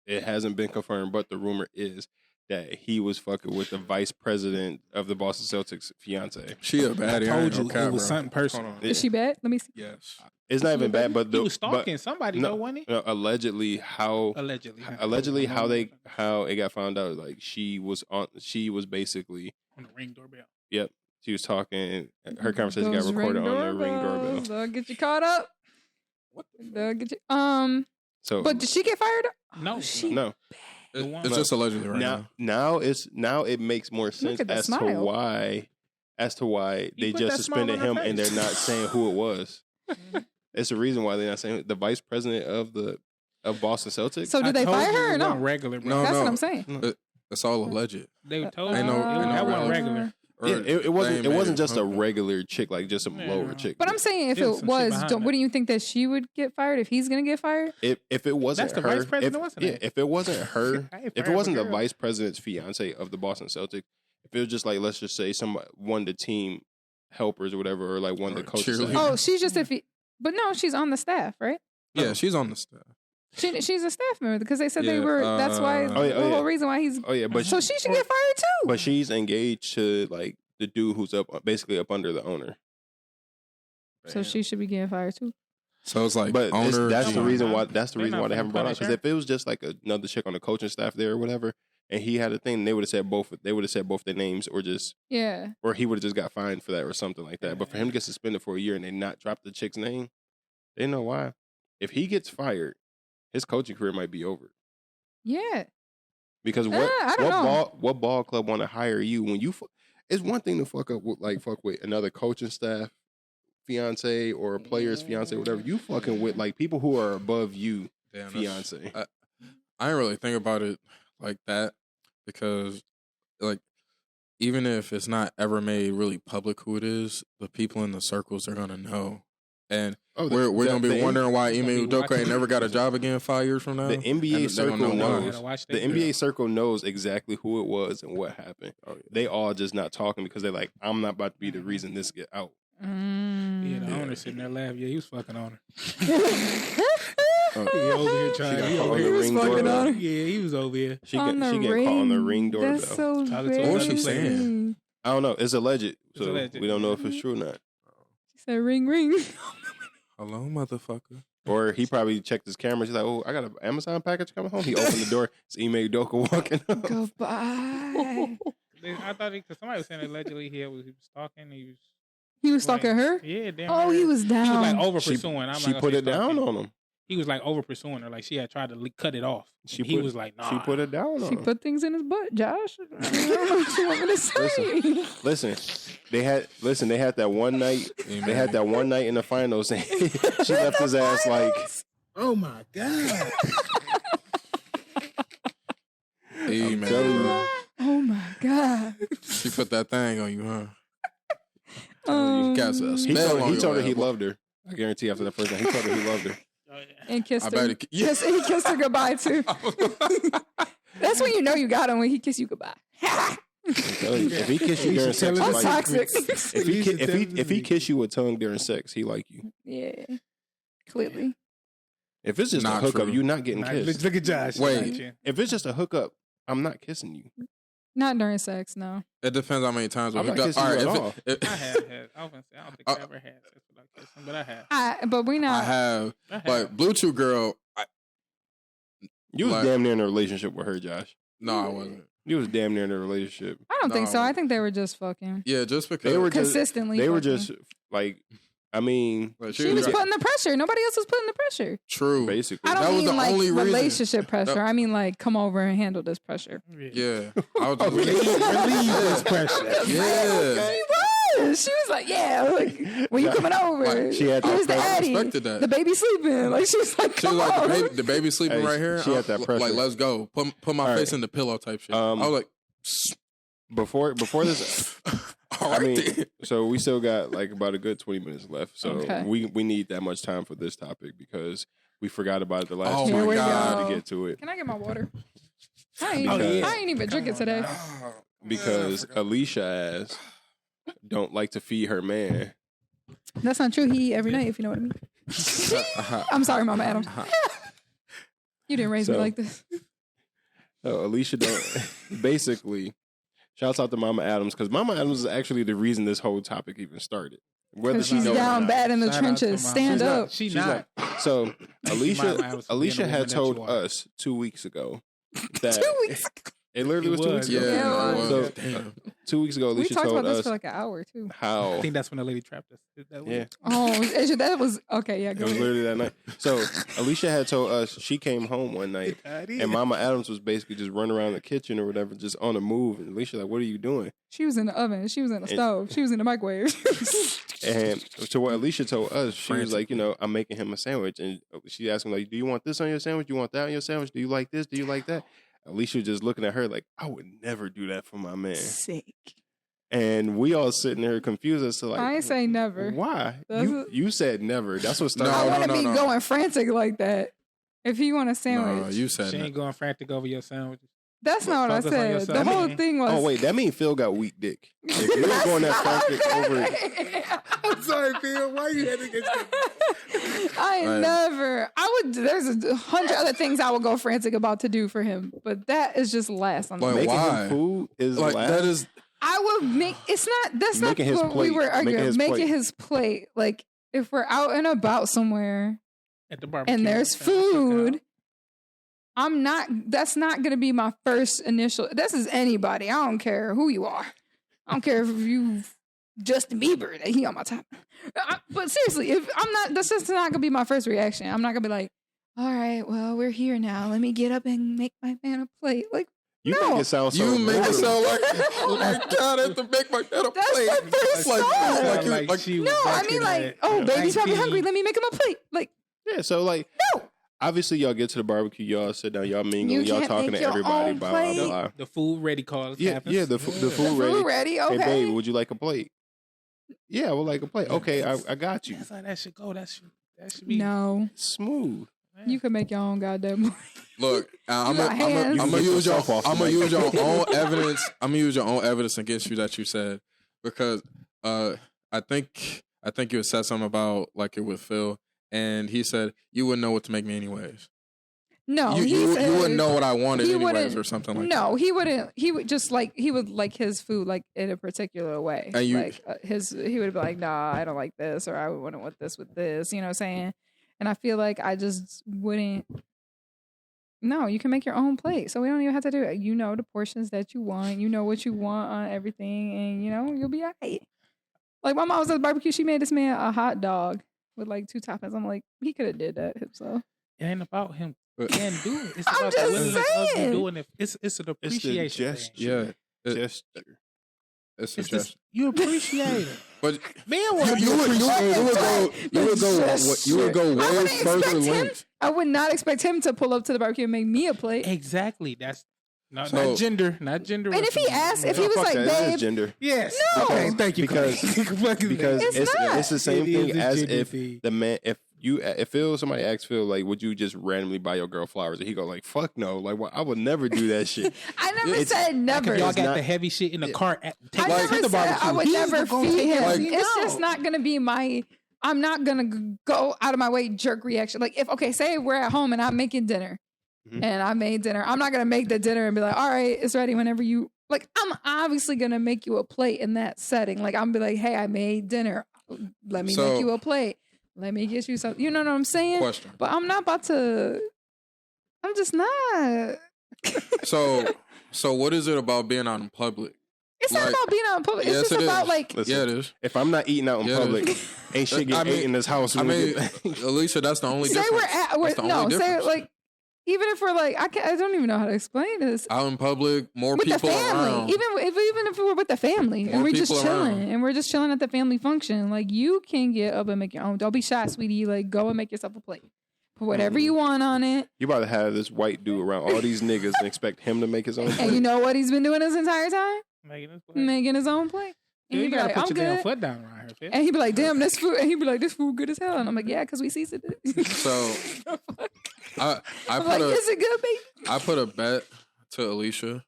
it hasn't been confirmed, but the rumor is that he was fucking with the vice president of the Boston Celtics fiance. She a baddie. I I ain't told you no cap, it was bro. something personal. Hold on. Is she bad? Let me see. Yes. It's not even bad, but He was stalking somebody, no, though, wasn't he? allegedly how Allegedly. how it got found out, like she was basically on the Ring doorbell. she was talking, her conversation got Those recorded on the Ring doorbells, doorbell. They'll get you caught up. They'll get you. So But did she get fired? No, she- no, It- one- it's just allegedly right now. now it makes more sense at the as smile. to why You they put just that smile suspended on her him and face. they're not saying who it was. It's the reason why they're not saying the vice president of Boston Celtics. So did they fire her or no? Regular, bro. No, That's no. what I'm saying. It's all alleged. They told Ain't you no- it- ain't no that wasn't reality. regular. Or Yeah, it they wasn't. ain't It made wasn't just a public. regular chick, like just some Yeah. lower chick. But I'm saying if There's it some shit was, behind don't, that. what do you think that she would get fired if he's gonna get fired? If it wasn't That's the her, vice president, wasn't it? if it wasn't her, I ain't if it fired wasn't for the girls. vice president's fiance of the Boston Celtics, if it was just like let's just say one of the team helpers or whatever, or like one of the Or coaches. cheerleader. Oh, she's just if he, but no, she's on the staff, right? Yeah, she's on the staff. She's a staff member because they said they Yeah, were. That's why oh, yeah, the whole reason why he's. Oh yeah, but So she should get fired too. but she's engaged to like the dude who's basically up under the owner. So she should be getting fired too. So it's like But owner. that's the GM. reason why. That's the They're reason not why they finna haven't brought out. punish Because her. if it was just like another chick on the coaching staff there or whatever, and he had a thing, they would have said both. They would have said both their names, or he would have just got fined for that or something like that. But for him to get suspended for a year and they not drop the chick's name, they know why. If he gets fired, his coaching career might be over. Yeah. Because I don't know. what ball club want to hire you when you? It's one thing to fuck with another coaching staff, fiance or a player's fiance, whatever. You fucking with like people who are above you, Damn, fiance. I didn't really think about it like that because, like, even if it's not ever made really public who it is, the people in the circles are gonna know, and we're gonna be wondering why Ime Udoka ain't never got a job again 5 years from now. The NBA circle knows. The NBA NBA circle knows exactly who it was and what happened. They all just not talking because they're like, I'm not about to be the reason this get out. Yeah, the owner sitting there laughing. Yeah, he was fucking on her. He over here trying. He over here was fucking on her. Yeah, he was over here. She getting caught on the ring doorbell. That's so Talking to What was she another player. saying? I don't know. It's alleged, so alleged. we don't know if it's true or not. She said, ring, ring. Hello, motherfucker. Or he probably checked his camera. She's like, "Oh, I got an Amazon package coming home." He opened the door. It's Ime Udoka walking up. Goodbye. I thought because somebody was saying allegedly he was stalking. He was stalking her? Yeah, damn. Oh, he was She down. was like over pursuing. She put it down on him. He was like over pursuing her. Like she had tried to cut it off. He was like, nah. She put it down on She him. put things in his butt, Josh. I don't know what you want me to say. Listen, they had that one night. They had that one night in the finals, and she left his ass like, Oh my God. Hey, man. telling you. Oh my God. She put that thing on you, huh? Um, Got a He spell on told your her he ass. loved her. I guarantee after the first night, he told her he loved her. Oh, yeah. and kissed I her. bet it. Yeah. Yes, he kissed her goodbye too. That's when you know you got him, when he kissed you goodbye. I'm telling you, if he kiss you during sex, he I'm like toxic. you. If he kiss you with tongue during sex, he like you. Yeah, clearly. If it's just Not a hookup, true. you're not getting Nah, kissed. look at Josh. Wait. If it's just a hookup, I'm not kissing you. Not during sex, no. It depends how many times. I'm we not got. kissing All right, you at if all. I have had. I don't think I ever had sex without kissing, but I have. But we not. I have, I have. but Bluetooth girl. You was Like- damn near in a relationship with her, Josh. No, I wasn't. You was damn near in a relationship. I don't think No. so. I think they were just fucking Yeah, just because They were just consistently. They were fucking. just like, I mean, Like, She was putting the pressure. Nobody else was putting the pressure. true. basically. I That don't was mean the like only reason. relationship pressure. That- I mean like, come over and handle this pressure. Yeah, I was just Relieve this pressure. Yeah, She was like, yeah, like, when you coming over? Like, she had that Here's the pressure. I Addy. respected that. The baby sleeping. Like, she was like, She was come like, on. the baby sleeping Hey, right here. she had that I'm pressure. Like, let's go. Put my All face right. in the pillow type shit. Um, I was like, before this, all I right. mean, then. so we still got like about a good 20 minutes left. So Okay. we need that much time for this topic because we forgot about it the last Oh two my weeks. God. To get to it Can I get my water? I ain't, Because- I ain't even drinking today. because Alisha ass don't like to feed her man. That's not true. He eat every night, if you know what I mean. I'm sorry, Mama Adams. You didn't raise me So- like this. So Alisha don't basically. Shouts out to Mama Adams because Mama Adams is actually the reason this whole topic even started. Whether Because she she's knows or down not. bad in the Shout out to trenches. Mama. Stand She's up. not. She's She's not. not. So Mama Alisha Adams being the Alisha woman had that told you are. us 2 weeks ago that 2 weeks. it literally was 2 weeks Yeah, ago. Yeah, no, it it was. So Damn. 2 weeks ago, We Alisha talked told about this us for like an hour, too. how I think that's when the lady trapped us. Is that what yeah, Oh, Asia, that was okay. Yeah, it go was ahead. literally that night. So Alisha had told us she came home one night and Mama Adams was basically just running around the kitchen or whatever, just on the move. And Alisha like, "What are you doing?" She was in the oven. She was in the stove. She was in the microwave. And to what Alisha told us, she was Frantic. like, you know, I'm making him a sandwich. And she asked him, like, do you want this on your sandwich? Do you want that on your sandwich? Do you like this? Do you like that? Alisha was just looking at her like, I would never do that for my man. Sick. And we all sitting there confused as to like, I ain't say never. why? That's You said never. That's what started. I No, want to be no. going frantic like that. If you want a No, sandwich, you said She that. ain't going frantic over your sandwiches. that's not what I Focus on said. yourself. The whole thing was. Oh, wait, that means Phil got weak dick. If you ain't going that frantic over it. I'm sorry, Phil. Why you had to get I ain't Right. never. I would. There's 100 other things I would go frantic about to do for him, but that is just last on the Like, list. Making why? him food is Like last. that is I would make. It's not. That's Making not his what we plate. were arguing. Making his Making plate. his plate. Like if we're out and about somewhere At the barbecue. and there's Trying to cook food, out. that's not going to be my first initial. This is anybody. I don't care who you are. I don't care if you Justin Bieber, that he on my top. But seriously, if I'm not, that's just not going to be my first reaction. I'm not going to be like, all right, well, we're here now. Let me get up and make my man a plate. Like, You no. make it sound so You make it rude. sound like, oh my God, I have to make my head a That's plate. my first Like, thought. like, she was No, I back mean, in like, that, oh, baby's probably 19 hungry. Let me make him a plate. Like, Yeah, so like, no. obviously y'all get to the barbecue, y'all sit down, y'all mingle, You y'all can't talking make to your everybody, own blah, blah, plate. blah. The food ready calls. Yeah, happens. yeah, the food Food ready. ready, okay. Hey, baby, would you like a plate? Yeah, I would like a plate. Okay, I got you. That's how that should go. That should be No. Smooth. You can make your own goddamn plate. look, I'm got hands. gonna You use can your get yourself off the I'm gonna mic. use your own evidence. I'm gonna use your own evidence against you that you said, because I think you had said something about like it with Phil, and he said you wouldn't know what to make me anyways. No, you said wouldn't know what I wanted he anyways, wouldn't- or something like that. No, he wouldn't. He would just like he would like his food like in a particular way. And you- like he would be like, nah, I don't like this, or I wouldn't want this with this. You know what I'm saying? And I feel like I just wouldn't. No, you can make your own plate, so we don't even have to do it. You know the portions that you want. You know what you want on everything, and you know you'll be alright. Like my mom was at the barbecue, she made this man a hot dog with like 2 toppings. I'm like, he could have did that himself. It ain't about him But- can do it. It's I'm about the just willingness of you saying. doing it. It's an It's the appreciation gesture. thing. Yeah, Gesture. it's It's a just, gesture. you appreciate it. But Man, you what would go I way wouldn't further expect him. lengths. I would not expect him to pull up to the barbecue and make me a plate. Exactly. That's not So- gender. Not gender. And if he asked, if he No, was fuck like, that. It is babe, gender. yes. No. Okay, thank you. Because- Because It's not. it's the same It is thing a as gender if thing. the man if Phil somebody asks Phil like, would you just randomly buy your girl flowers, and he go like, fuck no, like I would never do that shit. I never It's- said never. Y'all It's got not- the heavy shit in the cart. Take I it never to the said barbecue. I would He's never the go-to feed him. guy. It's just not gonna be my. I'm not gonna go out of my way jerk reaction. Like if say we're at home and I'm making dinner, Mhm. and I made dinner, I'm not gonna make the dinner and be like, all right, it's ready whenever you like. I'm obviously gonna make you a plate in that setting. Like I'm be like, hey, I made dinner. Let me So- make you a plate. Let me get you something. You know what I'm saying? Question. But I'm not about to. I'm just not. So what is it about being out in public? It's not Like- about being out in public. It's Yes, just it about is. like. Listen, Yeah, it is. if I'm not eating out in Yeah, it public, is. ain't shit get I mean- ate in this house. I when we mean, get- Alicia, that's the only Say difference. we're at. That's the only No, say difference. like. Even if we're like, I don't even know how to explain this. Out in public, more With the people family, around. even if we're with the family More and we're just people chilling around. and we're just chilling at the family function, like you can get up and make your own. Don't be shy, sweetie. Like go and make yourself a plate. Put whatever you want on it. you about to have this white dude around all these niggas and expect him to make his own And plate? you know what he's been doing this entire time? Making his own plate. And You he'd be gotta like, put I'm your damn good. foot down around here, Phil. And he'd be like, damn, this food. And he'd be like, this food good as hell. And I'm like, yeah, because we seasoned it. So I I'm put like, a is it good, baby? I put a bet to Alicia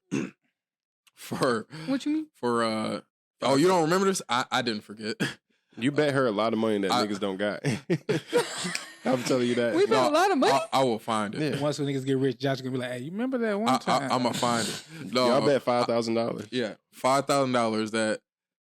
for What you mean? oh, you don't remember this? I didn't forget. You bet her a lot of money that I- niggas don't got. I'm telling you that. We bet a lot of money. I will find it. Yeah. Once when niggas get rich, Josh gonna be like, "Hey, you remember that one time?" I'm gonna find it. No, Y'all bet $5,000. Yeah, $5,000 that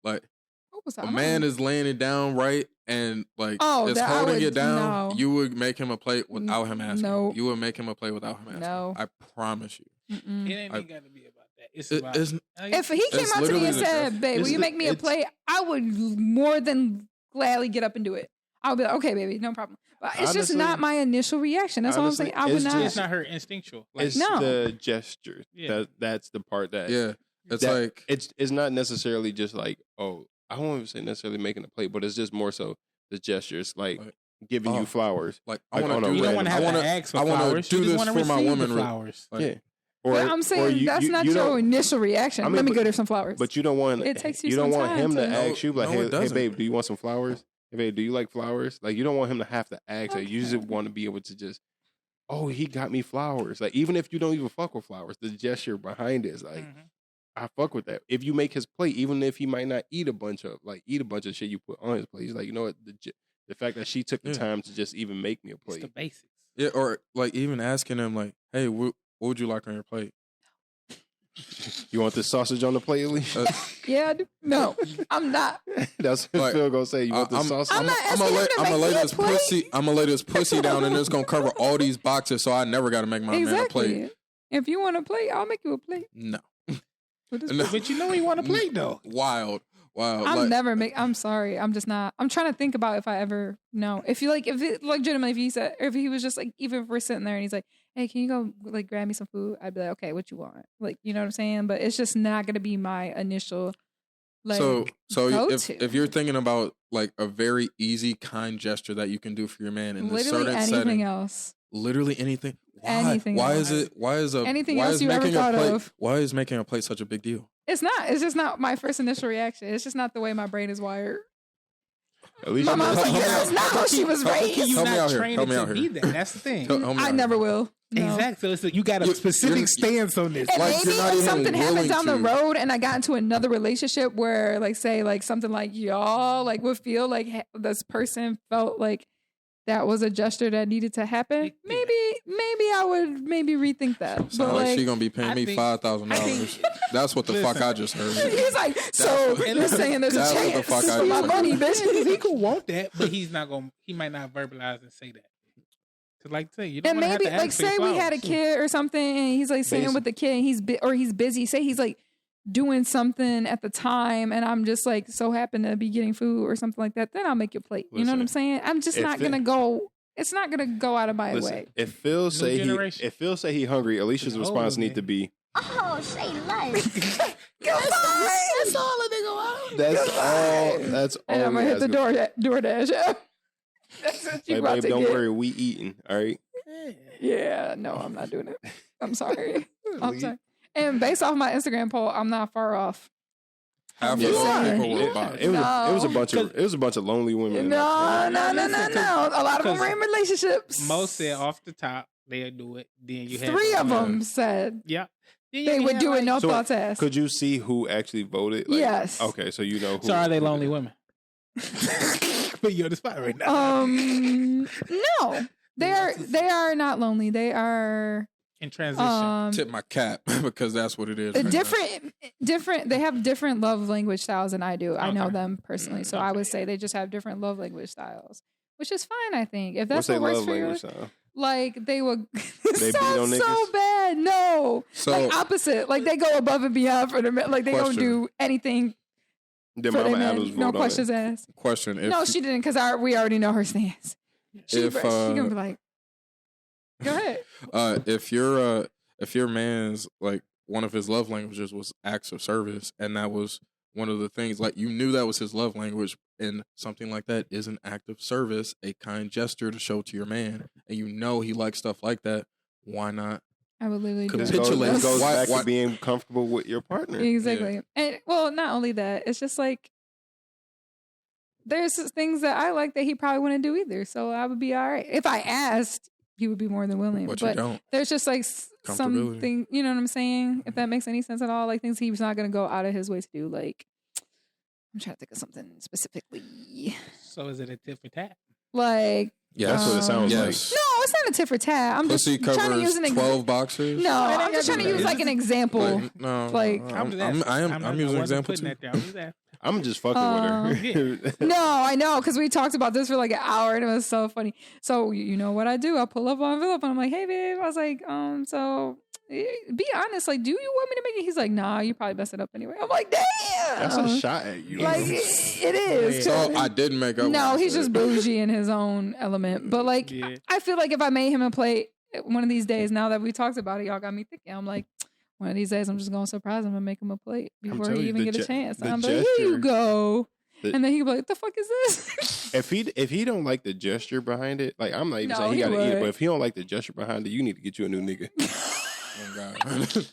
like What was that? a man is laying it down right and like Oh, is that I holding would- it down. no. You would make him a plate without him asking. No. You would make him a plate without him asking. No. I promise you. Mm-mm. It ain't I- even gotta be about that. It's It- about it's- If he came It's up to me literally and the said, truth. babe, will It's you the- make me a it's- plate? I would more than gladly get up and do it. I would be like, okay, baby, no problem. But it's just Honestly- not my initial reaction. That's all I'm honestly, saying. I would it's not. it's not her instinctual. Like, It's No. the gesture. Yeah. That's the part that Yeah, it's that- like it's not necessarily just like, oh, I won't even say necessarily making a plate, but it's just more so the gestures, like Like, giving oh, you flowers. like Like, I on want a to you do don't red- want to I have want to to ask for I want flowers. to You do just this wanna for my receive the woman. flowers. Like, Yeah. But I'm saying that's not your don't- initial reaction. I mean, Let me but- get her some flowers. But you don't want It takes you you don't some want time him to to- ask you like, No, it hey doesn't. babe, do you want some flowers? Hey babe, do you like flowers? Like you don't want him to have to ask. Like, you just Okay. want to be able to just, oh, he got me flowers. Like even if you don't even fuck with flowers, the gesture behind it is like, Mhm. I fuck with that. If you make his plate, even if he might not eat a bunch of shit you put on his plate, he's like, you know what, the fact that she took the Yeah. time to just even make me a It's plate. the basics. yeah, or like even asking him like, hey, what would you like on your plate? You want this sausage on the plate, Alisha? Yeah, no, I'm not. That's what Phil gonna say. You want this sausage? I'm not I'm asking gonna him to make lay me a this plate. pussy. I'm gonna lay this pussy down, and it's gonna cover all these boxes, so I never got to make my man a plate. Exactly. If you want a plate, I'll make you a plate. No, No. But you know he want a plate though. wild. I'm sorry. I'm just not. I'm trying to think about if I ever know. If you like, if it legitimately, if he was just like, even if we're sitting there and he's like, hey, can you go like grab me some food? I'd be like, okay, what you want? Like, you know what I'm saying? But it's just not gonna be my initial. Like, so go-to. if you're thinking about like a very easy, kind gesture that you can do for your man in a literally certain anything setting, else. literally anything. Why? Anything Why else. is it? Why is Anything why else is you ever making a thought plate? of? Why is making a plate such a big deal? It's not. It's just not my first initial reaction. It's just not the way my brain is wired. Alisha, My mom's like, that's not how she was raised. You Help me out not here. trained Help me to out be here. that. That's the thing. Help me I out never here. will. No. Exactly. So you got a You- specific you're- stance on this. And Like, maybe you're not if even something happens willing down the to. road and I got into another relationship where, like, say, like something like y'all, like, would feel like this person felt like that was a gesture that needed to happen, maybe I would rethink that. Sound like she gonna be paying I me think- $5,000. That's what the fuck I just heard. he's like, so you're saying there's a That's what the chance fuck I for my just money, heard. bitch. He could want that, but he's not gonna. He might not verbalize and say that. Cause like say you don't And wanna have maybe, to like, ask for your say we had a flowers. kid or something, and he's like sitting with the kid, and he's busy. Say he's like doing something at the time, and I'm just like so happen to be getting food or something like that. Then I'll make you a plate. You know what I'm Listen, saying? I'm just not gonna go. It's not gonna go out of my way. If Phil say generation. he hungry, Alicia's It's response old, need man. to be, Oh, say less. That's all a nigga want. That's all. And I'm gonna hit the DoorDash. That's what you Like, about babe, to don't get. worry, we eating. All right. Yeah, no, I'm not doing it. I'm sorry. I'm sorry. And based off my Instagram poll, I'm not far off. Half of You those are. people It, were bi. it was No. it was a bunch of lonely women. in No. that A lot of them were in relationships. Most said off the top they'll do it. Then you have 3 of them said Yeah. Then you they can would have, do it, no So, thoughts asked. Could you see who actually voted? Like, Yes. Okay, so you know who. So are they who lonely did. women? Put you on the spot right now. No, they are not lonely. They are In transition. Tip my cap because that's what it is. right now. different. They have different love language styles than I do. I know Okay. them personally, so I would say they just have different love language styles, which is fine. I think if What's that's their what works love for you, language? Sound? like they would. They beat on sounds so niggas? bad. No, So like opposite. Like they go above and beyond for the men. Like they don't Question. do anything Did for their Mama men. Adams vote No on it? questions asked. question: if No, she didn't because we already know her stance. She If, gonna be like, go ahead. if your man's like one of his love languages was acts of service, and that was one of the things, like you knew that was his love language, and something like that is an act of service, a kind gesture to show to your man, and you know he likes stuff like that. Why not? I would literally do This it. Capitulate. goes Why- back why- to being comfortable with your partner. Exactly. And well, not only that, it's just like there's things that I like that he probably wouldn't do either. So I would be all right. If I asked, he would be more than willing. But you don't. there's just like Comfortability. something, you know what I'm saying? If that makes any sense at all, like things he's not going to go out of his way to do. Like, I'm trying to think of something specifically. So is it a tit for tat? Like, Yes. That's what it sounds Yes. no, it's not a tit for tat. I'm Pussy just trying to use covers an 12 boxers. No, ain't I'm just gotta trying to do use that. like an example. No, Like- I'm using an example too. I'm just fucking with her. No, I know, because we talked about this for like an hour and it was so funny. So you know what I do? I pull up on Philip and I'm like, hey babe. I was like, so be honest, like, do you want me to make it? He's like, nah, you probably mess it up anyway. I'm like, damn. That's a shot at you. Like it is. So I didn't make up. No, what I he's said. just bougie in his own element. But like, Yeah. I feel like if I made him a plate one of these days, now that we talked about it, y'all got me thinking. I'm like, one of these days, I'm just gonna surprise him and make him a plate before telling he you, even the get a chance. the I'm like, here you gesture- go. the- And then he'd be like, "The fuck is this?" If he don't like the gesture behind it, like I'm not even No, saying he he got to eat it, would. but if he don't like the gesture behind it, you need to get you a new nigga. Oh, God.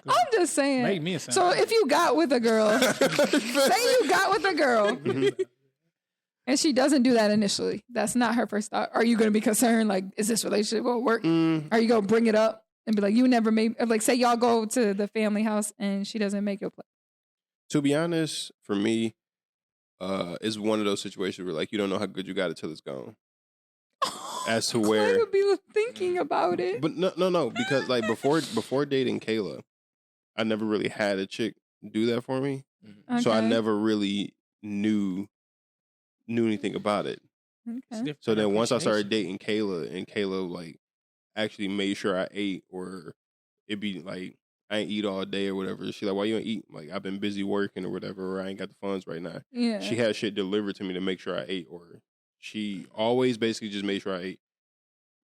I'm just saying. Make me a sound. So if you got with a girl, say you got with a girl, and she doesn't do that initially, that's not her first thought. Are you going to be concerned? Like, is this relationship going to work? Mm, Are you going to bring it up and be like, you never made? Like, say y'all go to the family house and she doesn't make your plate. to be honest, for me, it's one of those situations where like you don't know how good you got it till it's gone. As to I where, would be thinking about it. but no, because like before dating Kayla, I never really had a chick do that for me. Okay. So I never really knew anything about it. Okay. So then once I started dating Kayla, and Kayla like actually made sure I ate, or it'd be like I ain't eat all day or whatever. She's like, why you ain't eat? Like, I've been busy working or whatever, or I ain't got the funds right now. Yeah. She had shit delivered to me to make sure I ate, or she always basically just made sure I ate.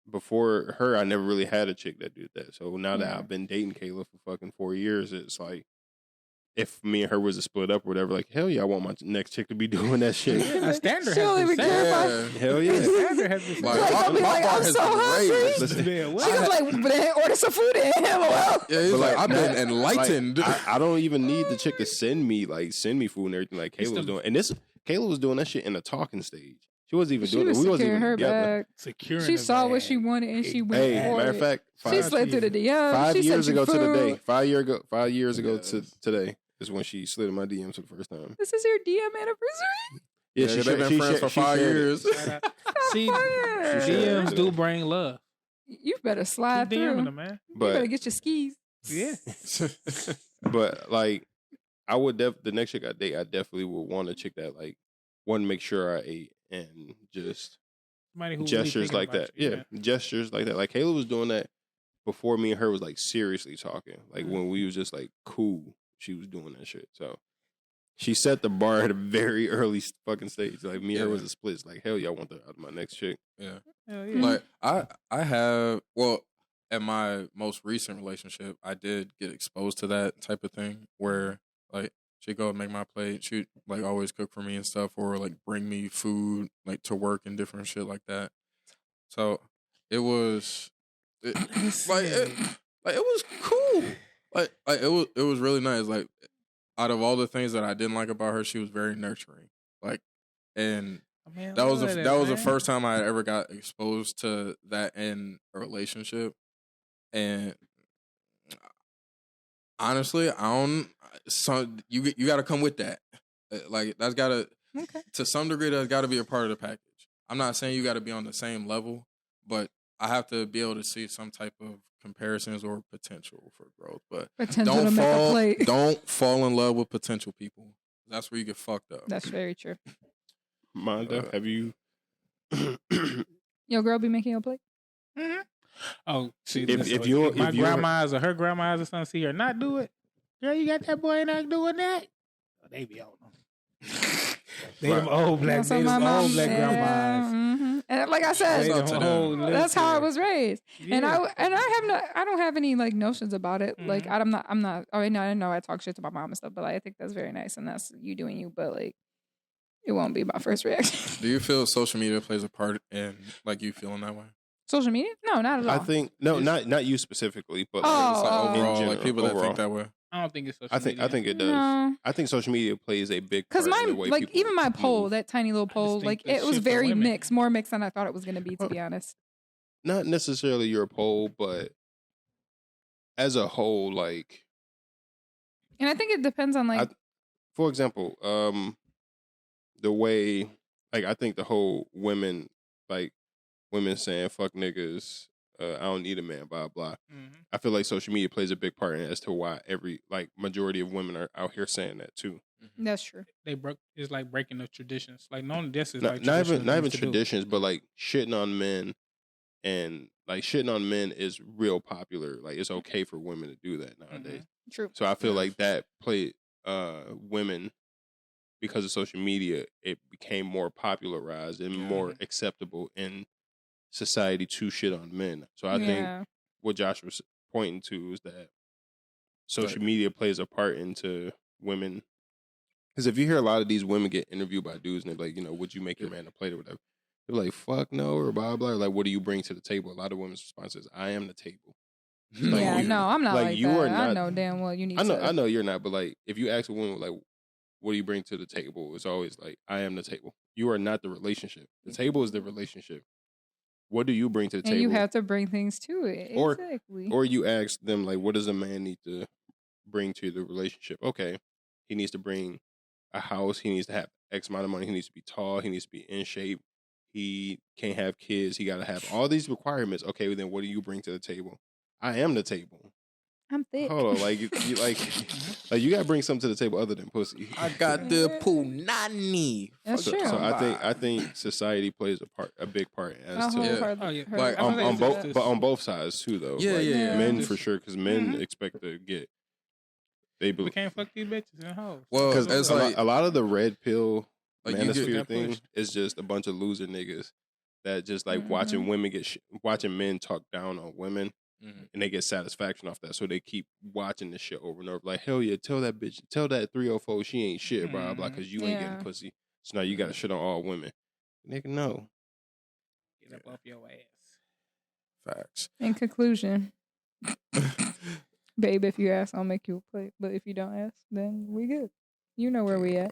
Before her, I never really had a chick that did that. So now that I've been dating Kayla for fucking 4 years, it's like, if me and her was to split up or whatever, like, hell yeah, I want my next chick to be doing that shit. A standard She don't has even been care set. about. Hell yeah. Standard has been Like, set. I'll be like, I'm so hungry. Listen, Man, She what? was like, but then order some food in. LOL. Yeah, he's But, like, like, I've been nah, enlightened. Like, I don't even need the chick to send me food and everything like Kayla was doing. And Kayla was doing that shit in the talking stage. She wasn't even She doing it. was We wasn't securing even her together. bag. Securing She the saw what bag. she wanted and she went Hey, for matter it. of fact, She slid through the DM. 5 She years sent ago you to the food. day. 5 years ago to today is when she slid in my DMs for the first time. This is your DM anniversary? Yeah, she they've been friends for 5 years. See, Fire. DMs do bring love. You better slide Keep DMing through. them, man. You better But get your skis. Yeah. but like I would the next chick I date, I definitely would want a chick that like one make sure I ate and just Somebody who really gestures thinking like about that. you, Yeah, gestures like that. Like Kayla was doing that before me and her was like seriously talking. Like Mm. when we was just like cool, she was doing that shit. So she set the bar at a very early fucking stage. Like me and her was a split. It's like hell yeah, I want that out of my next chick. Yeah. Hell yeah. Like I have, well, at my most recent relationship, I did get exposed to that type of thing where like she'd go and make my plate. She'd like always cook for me and stuff, or like bring me food like to work and different shit like that. So it was it was cool. Like it was really nice. Like out of all the things that I didn't like about her, she was very nurturing. Like, and Man, that was love the man. first time I ever got exposed to that in a relationship. And honestly, I don't. So you got to come with that. Like that's got to to some degree. That's got to be a part of the package. I'm not saying you got to be on the same level, but I have to be able to see some type of comparisons or potential for growth. But Potential to make a plate. don't fall in love with potential people. That's where you get fucked up. That's very true. Monda, have you? Your girl be making your plate? Mm-hmm. Oh, see, if my you're- grandmas or her grandmas or something see her not do it, girl, you got that boy not doing that. Oh, they be on them. They them old black, So they my them mom, old black yeah, grandmas. mhm. And like I said, They up them to them. old that's how I little- was raised. And Yeah. I don't have any like notions about it. Like Mhm. I'm not. Oh, I know I talk shit to my mom and stuff, but like, I think that's very nice and that's you doing you. But like, it won't be my first reaction. Do you feel social media plays a part in like you feeling that way? Social media? No, not at all. I think no, not you specifically, but Oh, It's like oh. overall, in like general, people that overall. think that way. I don't think it's social I think media. it does. No. I think social media plays a big part Because in my the way like people even my poll, move. that tiny little just poll, think like the it was shift of very women. mixed, more mixed than I thought it was going to be, to be honest. Not necessarily your poll, but as a whole, like And I think it depends on like for example, the way like I think the whole women saying fuck niggas, I don't need a man, blah blah. Mhm. I feel like social media plays a big part in as to why every like majority of women are out here saying that too. that's true. They broke. It's like breaking the traditions. Like no, this is Not, like not traditional even things to do. traditions, but like shitting on men, and like shitting on men is real popular. Like it's okay for women to do that nowadays. True. So I feel like that played women, because of social media, it became more popularized and more acceptable in society to shit on men. So I think what Josh was pointing to is that social media plays a part into women. Because if you hear a lot of these women get interviewed by dudes and they're like, you know, would you make your man a plate or whatever? They're like, fuck no, or blah, blah. Like, what do you bring to the table? A lot of women's response is, I am the table. Like, Yeah, you- no, I'm not like you that. are I not- know damn well you need I to. know you're not, but like, if you ask a woman, like, what do you bring to the table? It's always like, I am the table. You are not the relationship. The table is the relationship. What do you bring to the And table? you have to bring things to it. Or- Exactly. Or you ask them, like, what does a man need to bring to the relationship? Okay, he needs to bring a house. He needs to have X amount of money. He needs to be tall. He needs to be in shape. He can't have kids. He got to have all these requirements. Okay, then what do you bring to the table? I am the table. I'm thick. Hold on, like you you gotta bring something to the table other than pussy. I got the punani. That's So, true. so I think society plays a big part as to Like, on both sides too though. Yeah, like, yeah. Men for sure, because men expect to get. We can't fuck these bitches and hoes. Well, Because it's a lot of the red pill Like, you manosphere get thing pushed. is just a bunch of loser niggas that just like watching women watching men talk down on women, and they get satisfaction off that, so they keep watching this shit over and over. Like, hell yeah, tell that bitch, tell that 304 she ain't shit, blah blah, because you ain't getting pussy. So now you got to shit on all women. Nigga, no. Get up off your ass. Facts. In conclusion, babe, if you ask, I'll make you a plate. But if you don't ask, then we good. You know where we at.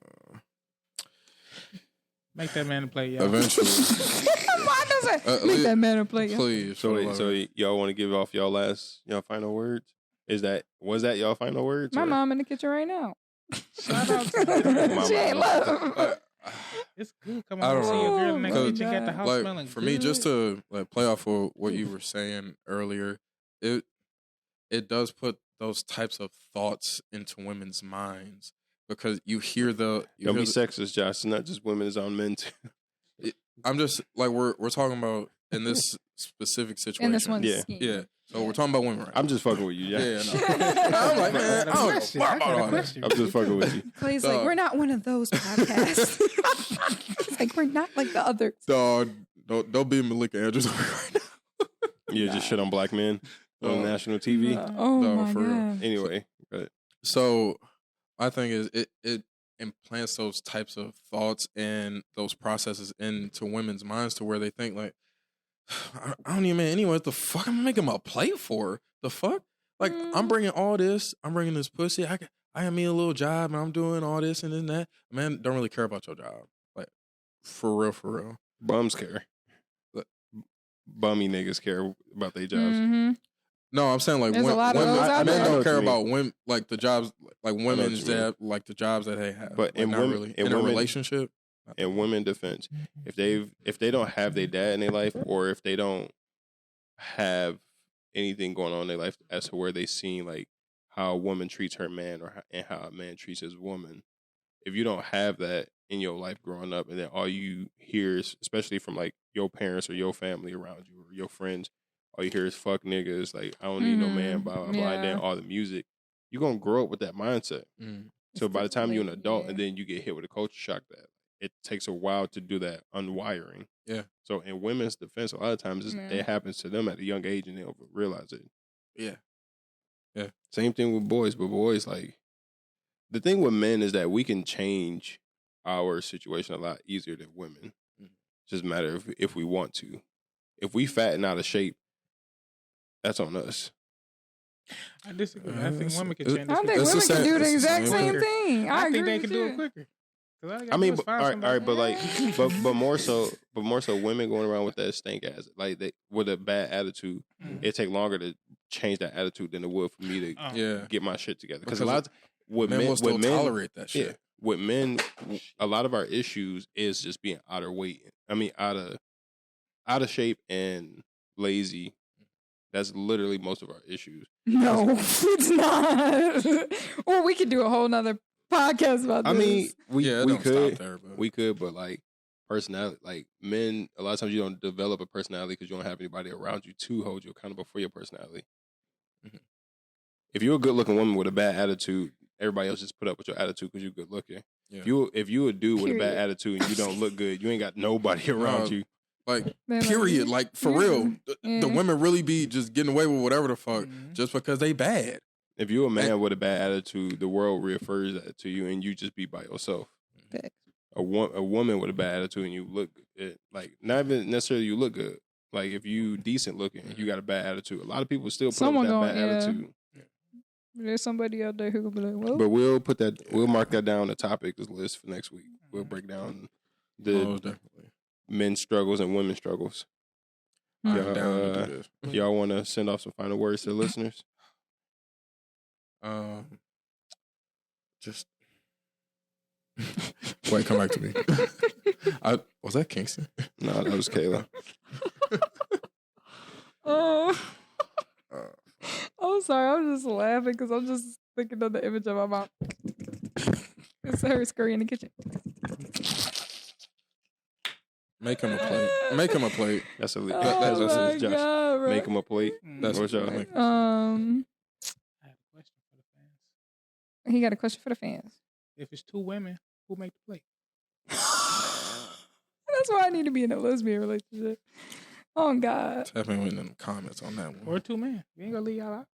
Make that man a play, y'all. Eventually. Why does it make that man a plate? Y'all? Please. So y'all want to give off y'all final words? Was that y'all final words? My or? mom in the kitchen right now. Shout out to She ain't love. It's good. Come I on, don't see your girl in the know. kitchen, got the house Like, smelling for good. me, just to like play off of what you were saying earlier, it does put those types of thoughts into women's minds, because you hear the Don't be sexist, Josh. It's not just women; it's on men too. I'm just like we're talking about in this specific situation. In this one Yeah. scheme. Yeah. So we're talking about women, right? I'm just fucking with you, yeah. yeah. No. I'm like, man, I don't know I about got a all that. question. I'm just fucking with you. Clay's Dog. like, we're not one of those podcasts. He's like, we're not like the others. Dog, don't be Malika Andrews right now. You just shit on black men on national TV. Oh No, my for real. god. Anyway, but So my thing is it implants those types of thoughts and those processes into women's minds to where they think like, I don't even anyway. What the fuck am I making my plate for? The fuck? Like I'm bringing all this. I'm bringing this pussy. I got me a little job and I'm doing all this and then that. Man, don't really care about your job. Like for real. bums care. Bummy niggas care about their jobs. Mm-hmm. No, I'm saying like There's a lot of women, those out men there. don't care I know what you about women, like the jobs, like women's what you mean. job, like the jobs that they have. But like, in not women- really in in a women- relationship. In women defense, if they don't have their dad in their life, or if they don't have anything going on in their life as to where they seen like how a woman treats her man and how a man treats his woman, if you don't have that in your life growing up, and then all you hear is, especially from like your parents or your family around you or your friends, all you hear is fuck niggas, like I don't need no man, blah blah blah, and then all the music, you're gonna grow up with that mindset. So by the time you're an adult and then you get hit with a culture shock, that it takes a while to do that unwiring. Yeah. So in women's defense, a lot of times it happens to them at a young age and they don't realize it. Yeah. Same thing with boys, but boys, like, the thing with men is that we can change our situation a lot easier than women. It's just a matter of if we want to. If we fat and out of shape, that's on us. I disagree. I think women can change I think It's the women can same- do the it's the exact same same thing. I think agree they with can do you. it quicker. I mean, all right, but like, but more so women going around with that stank ass, like with a bad attitude, it take longer to change that attitude than it would for me to get my shit together. Because a lot of, with men will still tolerate that shit. Yeah, with men, a lot of our issues is just being out of weight. I mean, out of shape and lazy. That's literally most of our issues. No, it's not. Or we could do a whole nother podcast about this. I mean, we don't could, stop there, but we could, but like personality, like men, a lot of times you don't develop a personality because you don't have anybody around you to hold you accountable for your personality. If you're a good looking woman with a bad attitude, everybody else just put up with your attitude because you're good looking. Yeah. If you a dude with a bad attitude and you don't look good, you ain't got nobody around you. Like, Man, period. Like, for real. Yeah. The women really be just getting away with whatever the fuck just because they bad. If you're a man with a bad attitude, the world refers that to you and you just be by yourself. Facts. A woman with a bad attitude and you look good, like, not even necessarily you look good. Like, if you decent looking and you got a bad attitude, a lot of people still put up with that bad attitude. There's somebody out there who could be like, well. But we'll mark that down on the topic list for next week. We'll break down the men's struggles and women's struggles. I'm down to do this. Y'all want to send off some final words to the listeners? Just wait, come back to me. Was that Kingston? No, that was Kayla. Oh, I'm sorry. I'm just laughing because I'm just thinking of the image of my mom. It's her scurrying in the kitchen. Make him a plate. Make him a plate. That's a Oh that's my Josh. God, bro. Make him a plate. That's What's what y'all? make. I have a question for the fans. He got a question for the fans. If it's two women, who make the plate? That's why I need to be in a lesbian relationship. Oh God. Tap in in the comments on that one. Or two men. You ain't gonna leave y'all out.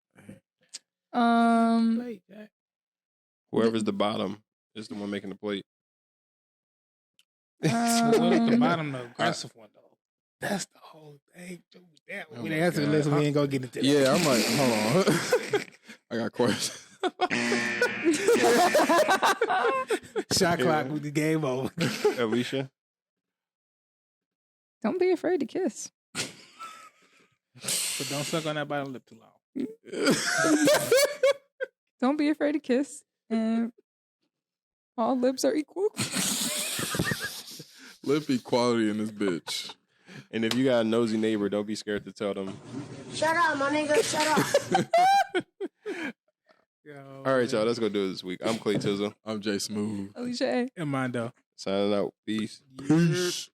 Plate, Jack. Whoever's the bottom is the one making the plate. Well, at the bottom, the aggressive one, though. That's the whole thing. That Oh we my didn't answer the God. list. We ain't gonna get into that. Yeah, I'm like, hold on. I got questions. Shot clock with the game over. Alicia? Don't be afraid to kiss. But don't suck on that bottom lip too long. Don't be afraid to kiss. And all lips are equal. Lip equality in this bitch. And if you got a nosy neighbor, don't be scared to tell them. Shut up, my nigga. Shut up. All right, y'all. Let's go do it this week. I'm Clay Tizzle. I'm Jay Smooth. Alicia A. And Mondo. Signing out. Peace. Peace.